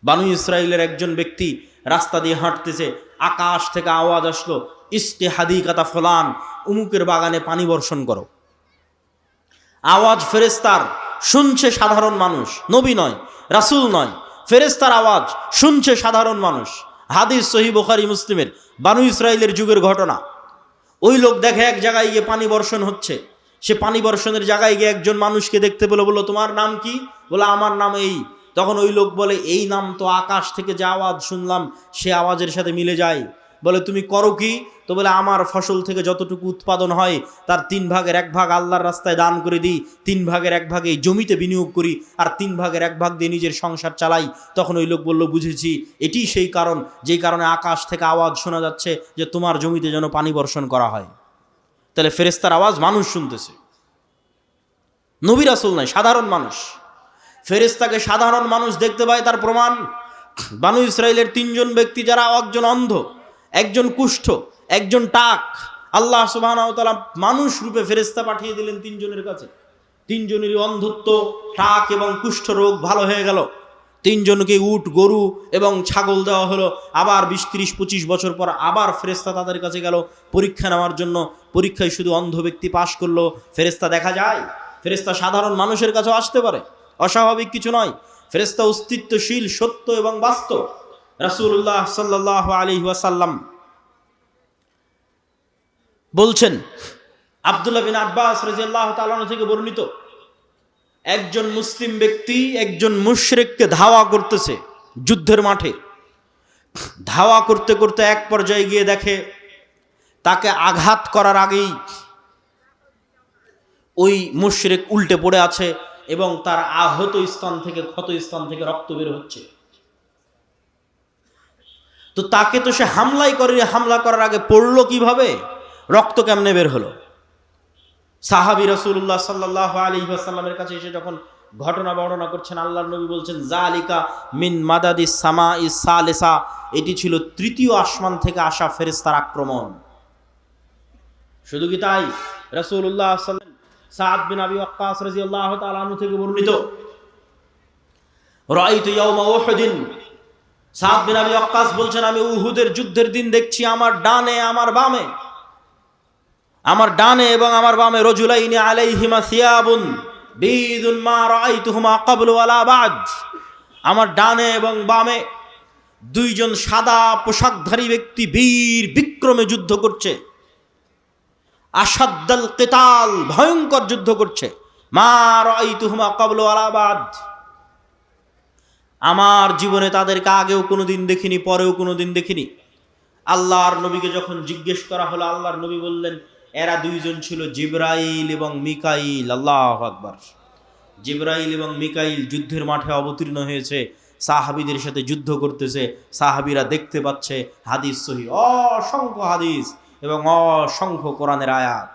বানু ইসরাইলের একজন ব্যক্তি রাস্তা দিয়ে হাঁটতেছে, আকাশ থেকে আওয়াজ আসলো, ইস্কে হাদিকাতা ফলান, উমুকের বাগানে পানি বর্ষণ করো। আওয়াজ ফেরেশতার, শুনছে সাধারণ মানুষ, নবী নয়, রাসূল নয়, ফেরেশতার আওয়াজ শুনছে সাধারণ মানুষ। হাদিস সহিহ বুখারী মুসলিমের, বানু ইসরাইলের যুগের ঘটনা। ওই লোক দেখে এক জায়গায় গিয়ে পানি বর্ষণ হচ্ছে। সে পানি বর্ষণের জায়গায় গিয়ে একজন মানুষকে দেখতে পেল, বলল তোমার নাম কি? বলে আমার নাম এই। তখন ওই লোক বলে, এই নাম তো আকাশ থেকে যে আওয়াজ শুনলাম সে আওয়াজের সাথে মিলে যায়। বলে তুমি করো কি? তো বলে আমার ফসল থেকে যতটুকু উৎপাদন হয় তার 3 ভাগের 1 ভাগ আল্লাহর রাস্তায় দান করে দিই, 3 ভাগের 1 ভাগ এই জমিতে বিনিয়োগ করি, আর 3 ভাগের 1 ভাগ দিয়ে নিজের সংসার চালাই। তখন ওই লোক বলল, বুঝেছি, এটি সেই কারণ যেই কারণে আকাশ থেকে আওয়াজ শোনা যাচ্ছে যে তোমার জমিতে যেন পানি বর্ষণ করা হয়। তাহলে ফেরেশতার আওয়াজ মানুষ শুনতেছে, নবী রাসূল নাই, সাধারণ মানুষ। ফেরেশতাকে সাধারণ মানুষ দেখতে পায়, তার প্রমাণ বানু ইসরাইলের 3 জন ব্যক্তি, যারা একজন অন্ধ, একজন কুষ্ঠ, একজন টাক। আল্লাহ সুবহানাহু ওয়া তাআলা মানুষ রূপে ফেরেশতা পাঠিয়ে দিলেন 3 জনের কাছে। 3 জনেরই অন্ধত্ব, টাক এবং কুষ্ঠ রোগ ভালো হয়ে গেল। 3 জনকে উট, গরু এবং ছাগল দেওয়া হলো। আবার 20, 30, 25 বছর পর আবার ফেরেশতা তাদের কাছে গেল পরীক্ষা নেওয়ার জন্য। পরীক্ষায় শুধু অন্ধ ব্যক্তি পাশ করলো। ফেরেশতা দেখা যায়, ফেরেশতা সাধারণ মানুষের কাছেও আসতে পারে, অস্বাভাবিক কিছু নয়। ফেরেশতা অস্তিত্বশীল, সত্য এবং বাস্তব। রাসূলুল্লাহ সাল্লাল্লাহু আলাইহি ওয়াসাল্লাম বলছেন, আব্দুল্লাহ বিন আব্বাস রাদিয়াল্লাহু তাআলা আনহু থেকে বর্ণিত, একজন মুসলিম ব্যক্তি একজন মুশরিককে ধাওয়া করতেছে যুদ্ধের মাঠে। ধাওয়া করতে করতে এক পর্যায়ে গিয়ে দেখে তাকে আঘাত করার আগেই ওই মুশরিক উল্টে পড়ে আছে এবং তার আহত স্থান থেকে, ক্ষত স্থান থেকে রক্ত বের হচ্ছে। তো তাকে তো সে হামলাই করে, হামলা করার আগে পড়লো কিভাবে, রক্ত কেমনে বের হলো? সাহাবী রাসূলুল্লাহ সাল্লাল্লাহু আলাইহি ওয়াসাল্লামের কাছে এসে যখন ঘটনা বর্ণনা করছেন, আল্লাহর নবী বলছেন, জালিকা মিন মাদাদিস সামাই সালিসা, এটি ছিল 3য় আসমান থেকে আসা ফেরেশতার আক্রমণ। শুধু কি তাই, রাসূলুল্লাহ সাল্লাল্লাহু আলাইহি ওয়াসাল্লাম সাদ বিন আবি ওয়াক্কাস রাদিয়াল্লাহু তাআলা আনহু থেকে বর্ণিত, রাআইতু ইয়াওমা উহুদিন, সাদ বিন আবি ওয়াক্কাস বলছেন, আমি উহুদের যুদ্ধের দিন দেখছি আমার ডানে আমার বামে, আমার ডানে এবং আমার বামে রজুলাইনি আলাইহিমা সিয়াবুন বিদুন মা রাআইতুহুমা ক্বাবলু ওয়ালা বা'দ, আমার ডানে এবং বামে 2 জন সাদা পোশাকধারী ব্যক্তি বীর বিক্রমে যুদ্ধ করছে। আশাদ্দাল কিতাল, ভয়ঙ্কর যুদ্ধ করছে। মা রাআইতুহুমা ক্বাবলু ওয়ালা বা'দ, আমার জীবনে তাদেরকে আগেও কোনোদিন দেখিনি, পরেও কোনোদিন দেখিনি। আল্লাহর নবীকে যখন জিজ্ঞেস করা হলো, আল্লাহর নবী বললেন, এরা 2 জন ছিল জিবরাইল এবং মিকাইল। আল্লাহু আকবার। জিবরাইল এবং মিকাইল যুদ্ধের মাঠে অবতীর্ণ হয়েছে, সাহাবীদের সাথে যুদ্ধ করতেছে। সাহাবীরা দেখতে পাচ্ছে, হাদিস সহিহ, অসংখ্য হাদিস এবং অসংখ্য কোরআনের আয়াত।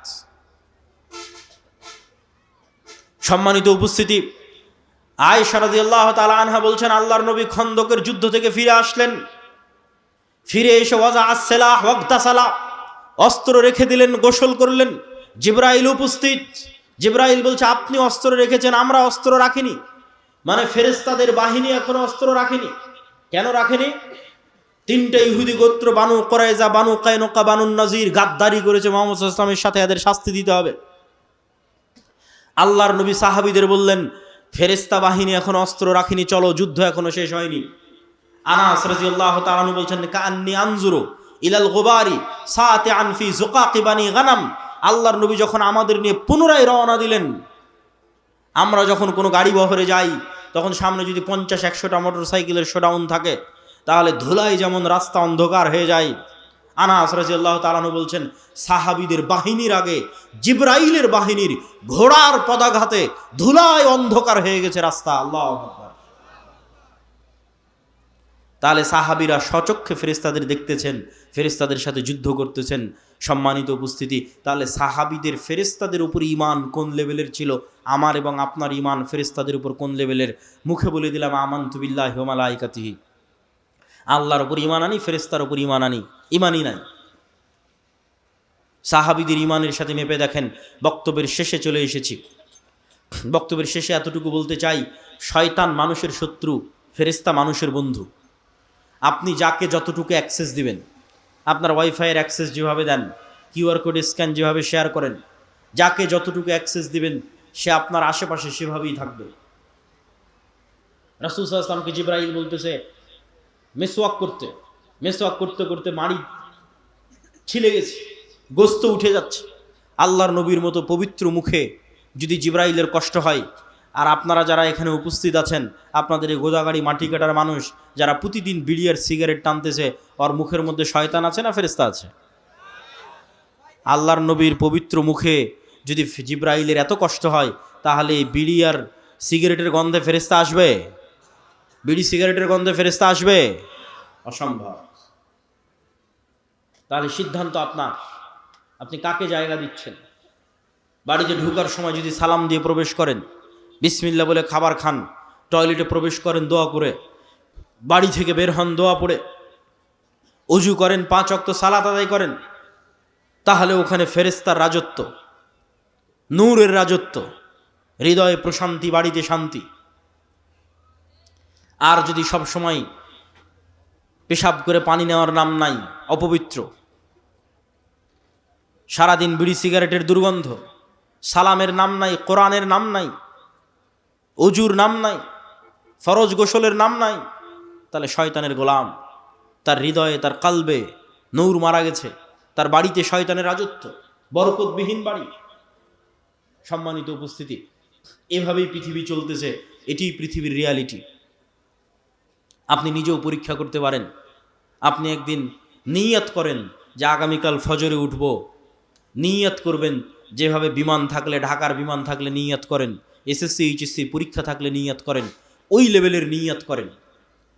সম্মানিত উপস্থিতি, আয়েশা রাদিয়াল্লাহু তাআলা আনহা বলছেন, আল্লাহর নবী খন্দকের যুদ্ধ থেকে ফিরে আসলেন। ফিরে এসে ওয়াজা আসসালাহ ওয়াগতাসালা, অস্ত্র রেখে দিলেন, গোসল করলেন। জিবরাইল উপস্থিত। জিবরাইল বলছে, আপনি অস্ত্র রেখেছেন, আমরা অস্ত্র রাখিনি। মানে ফেরেশতাদের বাহিনী এখনো অস্ত্র রাখেনি। কেন রাখেনি? 3টে ইহুদি গোত্র, বানু কুরাইজা, বানু কায়নুকা, বানু নাজির গাদ্দারি করেছে মুহাম্মদ সাল্লাল্লাহু আলাইহি ওয়াসাল্লামের সাথে, এদের শাস্তি দিতে হবে। আল্লাহর নবী সাহাবীদের বললেন, ফেরেশতা বাহিনী এখন অস্ত্র রাখেনি, চলো, যুদ্ধ এখনো শেষ হয়নি। আনাস রাদিয়াল্লাহু তাআলা আনহু বলছেন, কান্নি আনজুরু ইলাল গুবারি সাতিআন ফি যুকাকি বানি গানাম। আল্লাহর নবী যখন আমাদের নিয়ে পুনরায় রওনা দিলেন, আমরা যখন কোনো গাড়ি বহরে যাই তখন সামনে যদি 50-100টা মোটরসাইকেলের শোডাউন থাকে তাহলে ধুলায় যেমন রাস্তা অন্ধকার হয়ে যায়। আনাস রাদিয়াল্লাহু তাআলা আনহু বলছেন, সাহাবীদের বাহিনীর আগে জিবরাইলের বাহিনীর ঘোড়ার পদাঘাতে ধুলায় অন্ধকার হয়ে গেছে রাস্তা। আল্লাহু আকবার। তাহলে সাহাবীরা স্বচক্ষে ফেরেশতাদের দেখতেছেন, ফেরেশতাদের সাথে যুদ্ধ করতেছেন। সম্মানিত উপস্থিতি, তাহলে সাহাবীদের ফেরেশতাদের উপর ঈমান কোন লেভেলের ছিল, আমার এবং আপনার ঈমান ফেরেশতাদের উপর কোন লেভেলের? মুখে বলে দিলাম আমানতু বিল্লাহি ওয়া মালাইকাতিহি, আল্লাহর উপর ঈমান আনি, ফেরেশতার উপর ঈমান আনি, ঈমানই নাই। সাহাবীদের ঈমানের সাথে মেপে দেখেন। বক্তব্যের শেষে চলে এসেছি। বক্তব্যের শেষে এতটুকু বলতে চাই, শয়তান মানুষের শত্রু, ফেরেশতা মানুষের বন্ধু। আপনি যাকে যতটুকু অ্যাক্সেস দিবেন, আপনার ওয়াইফাইয়ের অ্যাক্সেস যেভাবে দেন, কিউআর কোড স্ক্যান যেভাবে শেয়ার করেন, যাকে যতটুকু অ্যাক্সেস দিবেন সে আপনার আশেপাশে সেভাবেই থাকবে। রাসূল সাল্লাল্লাহু আলাইহি ওয়াসাল্লামকে জিবরাইল বলতেছে মেসওয়াক করতে করতে মাড়ি ছিলে গেছে, গোস্ত উঠে যাচ্ছে। আল্লাহর নবীর মতো পবিত্র মুখে যদি জিবরাইলের কষ্ট হয়, আর আপনারা যারা এখানে উপস্থিত আছেন, আপনাদের এই গোদাগাড়ি মাটি কাটার মানুষ যারা প্রতিদিন বিড়ি আর সিগারেট টানতেছে, ওর মুখের মধ্যে শয়তান আছে না ফেরেশতা আছে? আল্লাহর নবীর পবিত্র মুখে যদি জিবরাইলের এত কষ্ট হয়, তাহলে বিড়ি আর সিগারেটের গন্ধে ফেরেশতা আসবে? বিড়ি সিগারেটের গন্ধে ফেরেশতা আসবে? অসম্ভব। তাহলে সিদ্ধান্ত আপনার, আপনি কাকে জায়গা দিচ্ছেন। বাড়িতে ঢোকার সময় যদি সালাম দিয়ে প্রবেশ করেন, বিসমিল্লাহ বলে খাবার খান, টয়লেটে প্রবেশ করেন দোয়া করে, বাড়ি থেকে বের হন দোয়া পড়ে, অজু করেন, 5 ওয়াক্ত সালাত আদায় করেন, তাহলে ওখানে ফেরেশতার রাজত্ব, নূরের রাজত্ব, হৃদয়ে প্রশান্তি, বাড়িতে শান্তি। আর যদি সব সময় পেশাব করে পানি নেওয়ার নাম নাই, অপবিত্র, সারাদিন বিড়ি সিগারেটের দুর্গন্ধ, সালামের নাম নাই, কোরআনের নাম নাই, অজুর নাম নাই, ফরজ গোসলের নাম নাই, তাহলে শয়তানের গোলাম। তার হৃদয়ে, তার কালবে নূর মারা গেছে, তার বাড়িতে শয়তানের রাজত্ব, বরকতবিহীন বাড়ি। সম্মানিত উপস্থিতি, এভাবেই পৃথিবী চলতেছে, এটিই পৃথিবীর রিয়ালিটি। আপনি নিজেও পরীক্ষা করতে পারেন। আপনি একদিন নিয়ত করেন যে আগামীকাল ফজরে উঠব, নিয়ত করবেন যেভাবে বিমান থাকলে, ঢাকার বিমান থাকলে নিয়ত করেন, এসএসসি এইচএসসি পরীক্ষা থাকলে নিয়ত করেন, ওই লেভেলের নিয়ত করেন।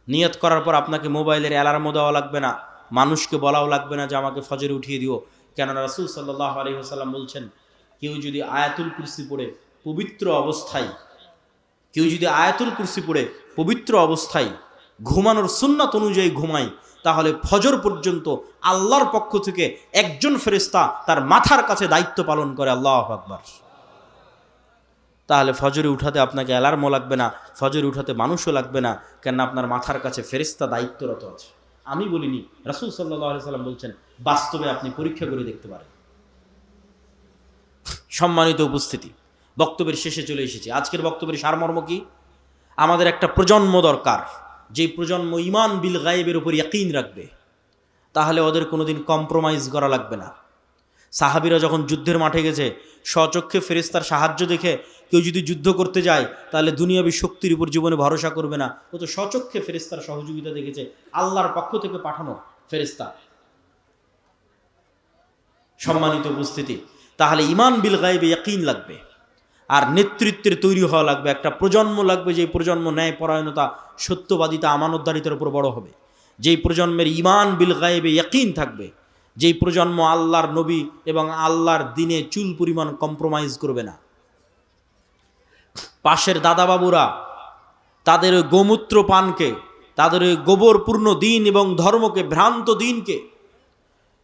নিয়ত করার পর আপনাকে মোবাইলের অ্যালার্মও দেওয়া লাগবে না, মানুষকে বলাও লাগবে না যে আমাকে ফজরে উঠিয়ে দিও। কেননা রাসূল সাল্লাল্লাহু আলাইহি ওয়াসাল্লাম বলছেন, কেউ যদি আয়াতুল কুরসি পড়ে পবিত্র অবস্থায়, পবিত্র অবস্থায় ঘুমানোর সুন্নাত অনুযায়ী ঘুমায়, তাহলে ফজর পর্যন্ত আল্লাহর পক্ষ থেকে একজন ফেরেশতা তার মাথার কাছে দায়িত্ব পালন করে। আল্লাহু আকবার। তাহলে ফজরে উঠাতে আপনাকে অ্যালার্মও লাগবে না, ফজরে উঠাতে মানুষও লাগবে না, কেন আপনার মাথার কাছে ফেরেশতা দায়িত্বরত আছে। আমি বলিনি, রাসূল সাল্লাল্লাহু আলাইহি ওয়াসাল্লাম বলছেন, বাস্তবে আপনি পরীক্ষা করে দেখতে পারেন। সম্মানিত উপস্থিতি, বক্তব্যের শেষে চলে এসেছি। আজকের বক্তব্যের সারমর্ম কি? আমাদের একটা প্রজন্ম দরকার, যে প্রজন্ম ঈমান বিল গায়বের উপর ইয়াকিন রাখবে, তাহলে ওদের কোনোদিন কম্প্রোমাইজ করা লাগবে না। সাহাবীরা যখন যুদ্ধের মাঠে গেছে, স্বচক্ষে ফেরেশতার সাহায্য দেখে কেউ যদি যুদ্ধ করতে যায় তাহলে দুনিয়াবী শক্তির উপর জীবনে ভরসা করবে না, ও তো স্বচক্ষে ফেরেশতার সহযোগিতা দেখেছে, আল্লাহর পক্ষ থেকে পাঠানো ফেরেশতা। সম্মানিত উপস্থিতি, তাহলে ঈমান বিল গায়বে ইয়াকিন লাগবে, আর নেতৃত্বের তৈরি হওয়া লাগবে, একটা প্রজন্ম লাগবে, যে প্রজন্ম ন্যায় পরায়ণতা, সত্যবাদিতা, আমানতদারিতার উপর বড় হবে, যেই প্রজন্মের ঈমান বিল গায়বে ইয়াকিন থাকবে, যেই প্রজন্ম আল্লাহর নবী এবং আল্লাহর দিনে চুল পরিমাণ কম্প্রোমাইজ করবে না। পাশের দাদাবাবুরা তাদের ওই গোমূত্র পানকে, তাদের ওই গোবরপূর্ণ দিন এবং ধর্মকে, ভ্রান্ত দিনকে,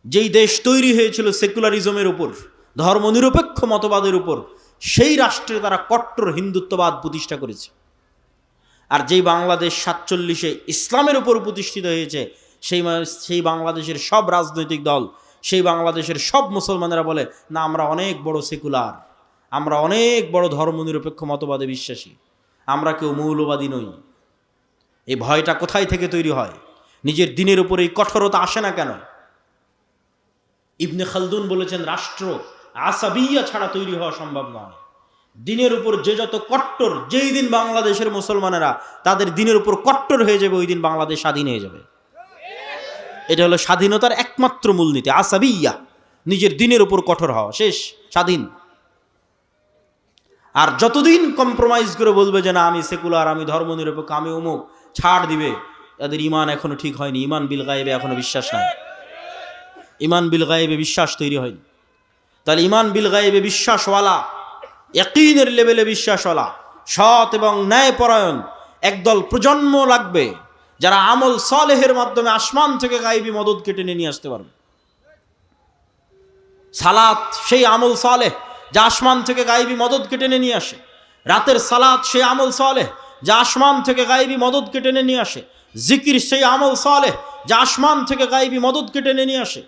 যেই দেশ তৈরি হয়েছিল সেকুলারিজমের উপর, ধর্মনিরপেক্ষ মতবাদের উপর, সেই রাষ্ট্রে তারা কট্টর হিন্দুত্ববাদ প্রতিষ্ঠা করেছে। আর যেই বাংলাদেশ 47-এ ইসলামের উপর প্রতিষ্ঠিত হয়েছে, সেই বাংলাদেশের সব রাজনৈতিক দল, সেই বাংলাদেশের সব মুসলমানেরা বলে না, আমরা অনেক বড় সেকুলার, আমরা অনেক বড় ধর্মনিরপেক্ষ মতবাদে বিশ্বাসী, আমরা কেউ মৌলবাদী নই। এই ভয়টা কোথায় থেকে তৈরি হয়? নিজের দিনের উপর এই কঠোরতা আসে না কেন? ইবনে খালদুন বলেছেন, রাষ্ট্র আসাবিয়া ছাড়া তৈরি হওয়া সম্ভব নয়। দিনের উপর যে যত কট্টর, যেই দিন বাংলাদেশের মুসলমানেরা তাদের দিনের উপর কট্টর হয়ে যাবে, ওই দিন বাংলাদেশ স্বাধীন হয়ে যাবে। এটা হলো স্বাধীনতার একমাত্র মূলনীতি, আসাবিয়া, নিজের দিনের উপর কঠোর হওয়া, শেষ, স্বাধীন। আর যতদিন কম্প্রোমাইজ করে বলবে যে না আমি সেকুলার, আমি ধর্মনিরপেক্ষ, আমি অমুক, ছাড় দিবে, তাদের ইমান এখনো ঠিক হয়নি, ইমান বিল গায়েবে এখনো বিশ্বাস নাই, ইমান বিল গায়েবে বিশ্বাস তৈরি হয়নি। তাহলে ইমান বিল গায়েবে বিশ্বাসওয়ালা, ইয়াকিনের লেভেলে বিশ্বাসওয়ালা, সৎ এবং ন্যায়পরায়ণ একদল প্রজন্ম লাগবে, যারা আমল সালেহের মাধ্যমে আসমান থেকে গায়েবী মদদ কেটে নিয়ে আসতে পারবে। সালাত সেই আমল সালেহ যা আসমান থেকে গায়েবী মদদ কেটে নিয়ে আসে। রাতের সালাত সেই আমল সালেহ যা আসমান থেকে গায়েবী মদদ কেটে নিয়ে আসে। জিকির সেই আমল সালেহ যা আসমান থেকে গায়েবী মদদ কেটে নিয়ে আসে।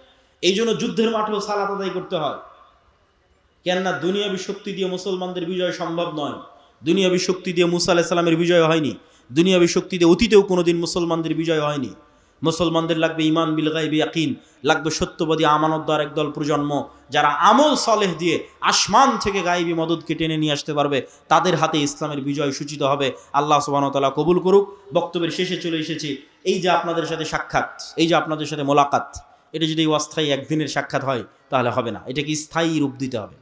এই জন্য যুদ্ধের মাঠেও সালাত আদায় করতে হয়। কেননা দুনিয়াবী শক্তি দিয়ে মুসলমানদের বিজয় সম্ভব নয়। দুনিয়াবী শক্তি দিয়ে মুসা আলাইহিস সালামের বিজয় হয়নি। দুনিয়াবী শক্তি দিয়ে অতীতেও কোনোদিন মুসলমানদের বিজয় হয়নি। মুসলমানদের লাগবে ইমান বিল গায়বি ইয়াকিন, লাগবে সত্যবাদী আমানতদার একদল প্রজন্ম, যারা আমল সালেহ দিয়ে আসমান থেকে গায়েবী মদদকে টেনে নিয়ে আসতে পারবে। তাদের হাতে ইসলামের বিজয় সূচিত হবে। আল্লাহ সুবহানাহু ওয়া তাআলা কবুল করুক। বক্তব্যের শেষে চলে এসেছি। এই যে আপনাদের সাথে সাক্ষাৎ, এই যে আপনাদের সাথে মোলাকাত, এটা যদি অস্থায়ী একদিনের সাক্ষাৎ হয় তাহলে হবে না, এটাকে স্থায়ী রূপ দিতে হবে।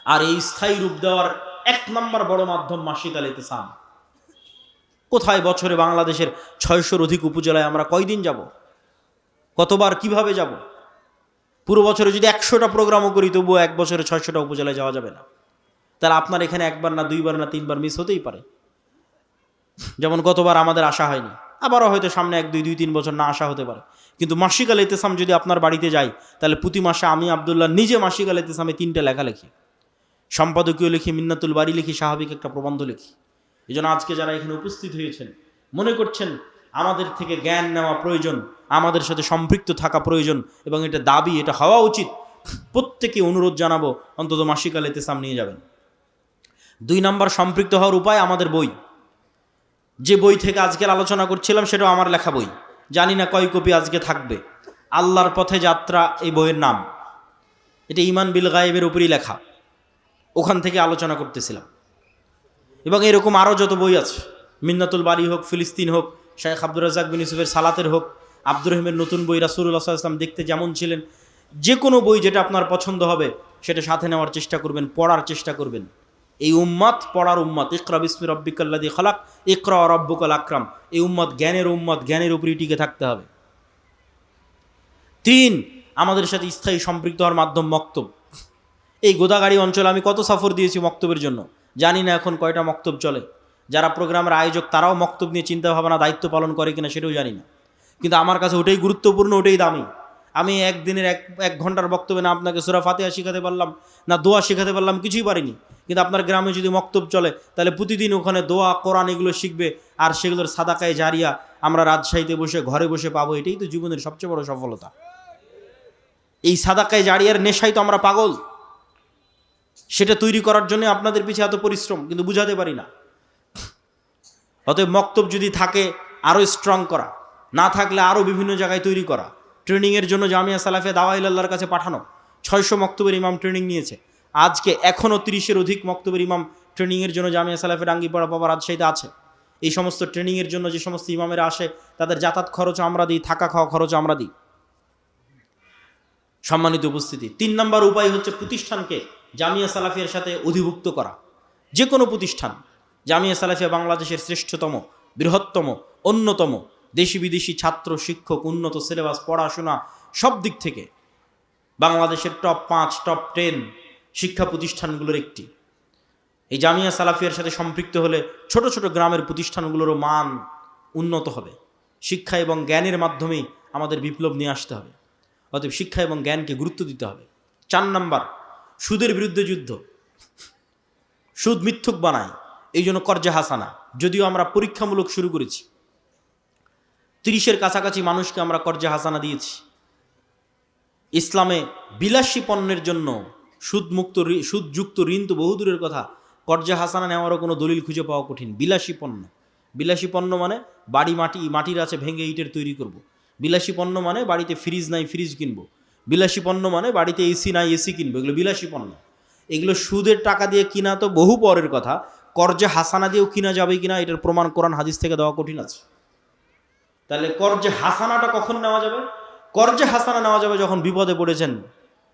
আর এই স্থায়ী রূপ দেওয়ার এক নম্বর বড় মাধ্যম মাসিক আল ইতিসাম। কোথায় বছরে বাংলাদেশের 600-র অধিক উপজেলায় আমরা কয়দিন যাব, কতবার, কিভাবে যাব? পুরো বছরে যদি 100টা প্রোগ্রামও করি তবুও এক বছরে 600টা উপজেলায় যাওয়া যাবে না। তাহলে আপনার এখানে একবার না দুইবার না তিনবার মিস হতেই পারে। যেমন গতবার আমাদের আসা হয়নি, আবারও হয়তো সামনে 1-2-3 বছর না আসা হতে পারে। কিন্তু মাসিক আল ইতিসাম যদি আপনার বাড়িতে যাই, তাহলে প্রতি মাসে আমি আব্দুল্লাহ নিজে মাসিক আল ইতিসামে 3টা লেখা লিখি, সম্পাদকীয় লিখি, মিন্নাতুল বাড়ি লিখি, স্বাভাবিক একটা প্রবন্ধ লিখি। এই জন্য আজকে যারা এখানে উপস্থিত হয়েছেন, মনে করছেন আমাদের থেকে জ্ঞান নেওয়া প্রয়োজন, আমাদের সাথে সম্পৃক্ত থাকা প্রয়োজন এবং এটা দাবি, এটা হওয়া উচিত, প্রত্যেকে অনুরোধ জানাবো অন্তত মাসিক আল ইতিসাম নিয়ে যাবেন। 2 নম্বর সম্পৃক্ত হওয়ার উপায় আমাদের বই। যে বই থেকে আজকের আলোচনা করছিলাম সেটাও আমার লেখা বই, জানি না কয় কপি আজকে থাকবে। আল্লাহর পথে যাত্রা এই বইয়ের নাম। এটা ইমান বিল গায়েবের উপরই লেখা, ওখান থেকে আলোচনা করতেছিলাম। এবং এরকম আরও যত বই আছে, মিন্নাতুল বাড়ি হোক, ফিলিস্তিন হোক, শেখ আব্দুর রাজ্জাক বিন ইউসুফের সালাতের হোক, আব্দুর রহিমের নতুন বই রাসূলুল্লাহ সাল্লাল্লাহু আলাইহি ওয়াসাল্লাম দেখতে যেমন ছিলেন, যে কোনো বই যেটা আপনার পছন্দ হবে সেটা সাথে নেওয়ার চেষ্টা করবেন, পড়ার চেষ্টা করবেন। এই উম্মাত পড়ার উম্মাত। ইকরা বিসমি রাব্বিকাল্লাযী খালাক, ইকরা ওয়া রাব্বুকাল আকরাম। এই উম্মাত জ্ঞানের উম্মাত, জ্ঞানের উপরই টিকে থাকতে হবে। 3, আমাদের সাথে স্থায়ী সম্পৃক্ত হওয়ার মাধ্যম মক্তব। এই গোদাগাড়ি অঞ্চলে আমি কত সফর দিয়েছি মক্তবের জন্য, জানি না এখন কয়টা মক্তব চলে। যারা প্রোগ্রামের আয়োজক তারাও মক্তব নিয়ে চিন্তা ভাবনা দায়িত্ব পালন করে কিনা সেটাও জানি না, কিন্তু আমার কাছে ওটাই গুরুত্বপূর্ণ, ওটাই দামি। আমি একদিনের এক ঘন্টার বক্তব্যে না আপনাকে সূরা ফাতিহা শিখাতে পারলাম, না দোয়া শিখাতে পারলাম, কিছুই পারিনি। কিন্তু আপনার গ্রামে যদি মক্তব চলে তাহলে প্রতিদিন ওখানে দোয়া, কোরআন এগুলো শিখবে, আর সেগুলোর সাদাকায়ে জারিয়া আমরা রাজশাহীতে বসে ঘরে বসে পাবো। এটাই তো জীবনের সবচেয়ে বড় সফলতা। এই সাদাকায়ে জারিয়ার নেশাই তো আমরা পাগল। সেটা তৈরি করার জন্য আপনাদের পিছিয়ে এত পরিশ্রম, কিন্তু বুঝাতে পারি না। অতএব মক্তব যদি থাকে আরও স্ট্রং করা, না থাকলে আরও বিভিন্ন জায়গায় তৈরি করা। ট্রেনিংয়ের জন্য জামিয়া সালাফিয়া দাওয়া ইলাল্লাহর কাছে পাঠানো। 600 মক্তবের ইমাম ট্রেনিং নিয়েছে। আজকে এখনও 30-এর অধিক মক্তবের ইমাম ট্রেনিংয়ের জন্য জামিয়া সালাফিয়া ডাঙ্গিপাড়া বাবা রাজশাহীতে আছে। এই সমস্ত ট্রেনিংয়ের জন্য যে সমস্ত ইমামেরা আসে তাদের যাতায়াত খরচ আমরা দিই, থাকা খাওয়া খরচ আমরা দিই। সম্মানিত উপস্থিতি, 3 নম্বর উপায় হচ্ছে প্রতিষ্ঠানকে জামিয়া সালাফিয়ার সাথে অধিভুক্ত করা। যে কোনো প্রতিষ্ঠান, জামিয়া সালাফিয়া বাংলাদেশের শ্রেষ্ঠতম, বৃহত্তম, অন্যতম, দেশি বিদেশি ছাত্র, শিক্ষক, উন্নত সিলেবাস, পড়াশোনা সব দিক থেকে বাংলাদেশের টপ 5, টপ 10 শিক্ষা প্রতিষ্ঠানগুলোর একটি। এই জামিয়া সালাফিয়ার সাথে সম্পৃক্ত হলে ছোট ছোট গ্রামের প্রতিষ্ঠানগুলোরও মান উন্নত হবে। শিক্ষা এবং জ্ঞানের মাধ্যমেই আমাদের বিপ্লব নিয়ে আসতে হবে। অতএব শিক্ষা এবং জ্ঞানকে গুরুত্ব দিতে হবে। 4 নম্বর, সুদের বিরুদ্ধে যুদ্ধ। সুদ মিথ্যুক বানায়, এই জন্য কর্জে হাসানা। যদিও আমরা পরীক্ষামূলক শুরু করেছি, 30-এর কাছাকাছি মানুষকে আমরা কর্জে হাসানা দিয়েছি। ইসলামে বিলাসী পণ্যের জন্য সুদযুক্ত ঋণ তো বহুদূরের কথা, কর্জে হাসানা নেওয়ারও কোনো দলিল খুঁজে পাওয়া কঠিন। বিলাসী পণ্য মানে বাড়ি মাটির আছে, ভেঙে ইটের তৈরি করব। বিলাসী পণ্য মানে বাড়িতে ফ্রিজ নাই, ফ্রিজ কিনবো। বিলাসী পণ্য মানে বাড়িতে এসি নাই, এসি কিনবো, এগুলো বিলাসী পণ্য। এগুলো সুদের টাকা দিয়ে কিনা তো বহু পরের কথা, কর্জে হাসানা দিয়েও কিনা যাবে কিনা এটার প্রমাণ কোরআন হাদিস থেকে দেওয়া কঠিন আছে। তাহলে কর্জে হাসানাটা কখন নেওয়া যাবে? কর্জে হাসানা নেওয়া যাবে যখন বিপদে পড়েছেন,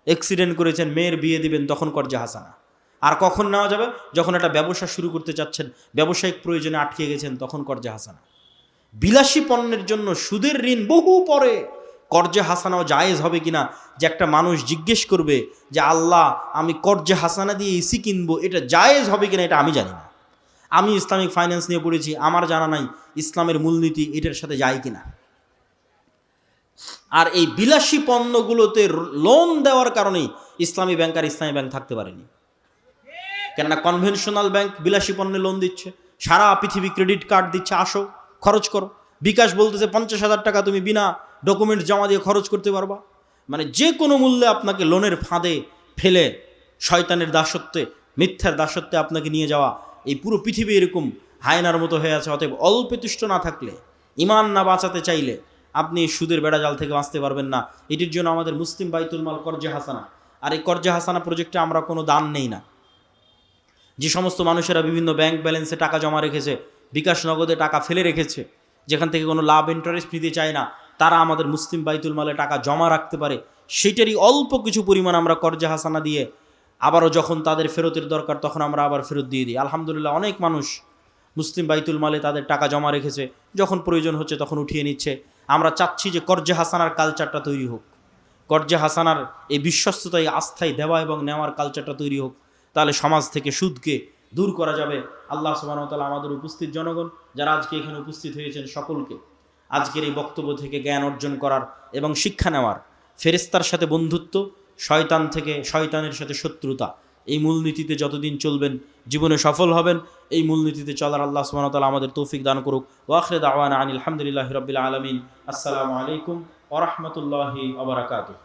অ্যাক্সিডেন্ট করেছেন, মেয়ের বিয়ে দিবেন, তখন কর্জে হাসানা। আর কখন নেওয়া যাবে? যখন একটা ব্যবসা শুরু করতে চাচ্ছেন, ব্যবসায়িক প্রয়োজনে আটকে গেছেন, তখন কর্জে হাসানা। বিলাসী পণ্যের জন্য সুদের ঋণ বহু পরে কর্জে হাসানাও জায়েজ হবে কিনা, যে একটা মানুষ জিজ্ঞেস করবে যে আল্লাহ আমি কর্জে হাসানা দিয়ে এসি কিনবো, এটা জায়েজ হবে কিনা এটা আমি জানি না, আমি ইসলামিক ফাইন্যান্স নিয়ে পড়েছি, আমার জানা নাই ইসলামের মূলনীতি এটার সাথে যায় কিনা। আর এই বিলাসী পণ্যগুলোতে লোন দেওয়ার কারণেই ইসলামী ব্যাংক আর ইসলামী ব্যাংক থাকতে পারেনি। কেননা কনভেনশনাল ব্যাংক বিলাসী পণ্যে লোন দিচ্ছে, সারা পৃথিবী ক্রেডিট কার্ড দিচ্ছে, আসো খরচ করো। বিকাশ বলতেছে 50,000 টাকা তুমি বিনা ডকুমেন্টস জমা দিয়ে খরচ করতে পারবা। মানে যে কোনো মূল্যে আপনাকে লোনের ফাঁদে ফেলে শয়তানের দাসত্বে, মিথ্যার দাসত্বে আপনাকে নিয়ে যাওয়া, এই পুরো পৃথিবী এরকম হায়নার মতো হয়ে আছে। অতএব অল্পে তুষ্ট না থাকলে, ইমান না বাঁচাতে চাইলে আপনি সুদের বেড়াজাল থেকে বাঁচতে পারবেন না। এটির জন্য আমাদের মুসলিম বাইতুল মাল কর্জে হাসানা, আর এই কর্জে হাসানা প্রজেক্টে আমরা কোনো দান নেই না। যে সমস্ত মানুষেরা বিভিন্ন ব্যাংক ব্যালেন্সে টাকা জমা রেখেছে, বিকাশ নগদে টাকা ফেলে রেখেছে, যেখান থেকে কোনো লাভ ইন্টারেস্ট নিতে চায় না, তারা আমাদের মুসলিম বাইতুল মালে টাকা জমা রাখতে পারে। সেটারই অল্প কিছু পরিমাণ আমরা কর্জে হাসানা দিয়ে আবারও যখন তাদের ফেরতের দরকার তখন আমরা আবার ফেরত দিয়ে দিই। আলহামদুলিল্লাহ অনেক মানুষ মুসলিম বাইতুল মালে তাদের টাকা জমা রেখেছে, যখন প্রয়োজন হচ্ছে তখন উঠিয়ে নিচ্ছে। আমরা চাচ্ছি যে কর্জে হাসানার কালচারটা তৈরি হোক, কর্জে হাসানার এই বিশ্বস্ততায় আস্থায় দেওয়া এবং নেওয়ার কালচারটা তৈরি হোক। তাহলে সমাজ থেকে সুদকে দূর করা যাবে। আল্লাহ সুবহানাহু ওয়া তাআলা আমাদের উপস্থিত জনগণ যারা আজকে এখানে উপস্থিত হয়েছেন সকলকে আজকের এই বক্তব্য থেকে জ্ঞান অর্জন করার এবং শিক্ষা নেওয়ার, ফেরেশতার সাথে বন্ধুত্ব, শয়তান থেকে শয়তানের সাথে শত্রুতা, এই মূলনীতিতে যতদিন চলবেন জীবনে সফল হবেন। এই মূলনীতিতে চলার আল্লাহ সুবহানাহু ওয়া তাআলা আমাদের তৌফিক দান করুক। ওয়া আখিরু দাওয়ানা আনিল হামদুলিল্লাহি রাব্বিল আলামিন। আসসালামু আলাইকুম ওয়া রাহমাতুল্লাহি ওয়া বারাকাতুহু।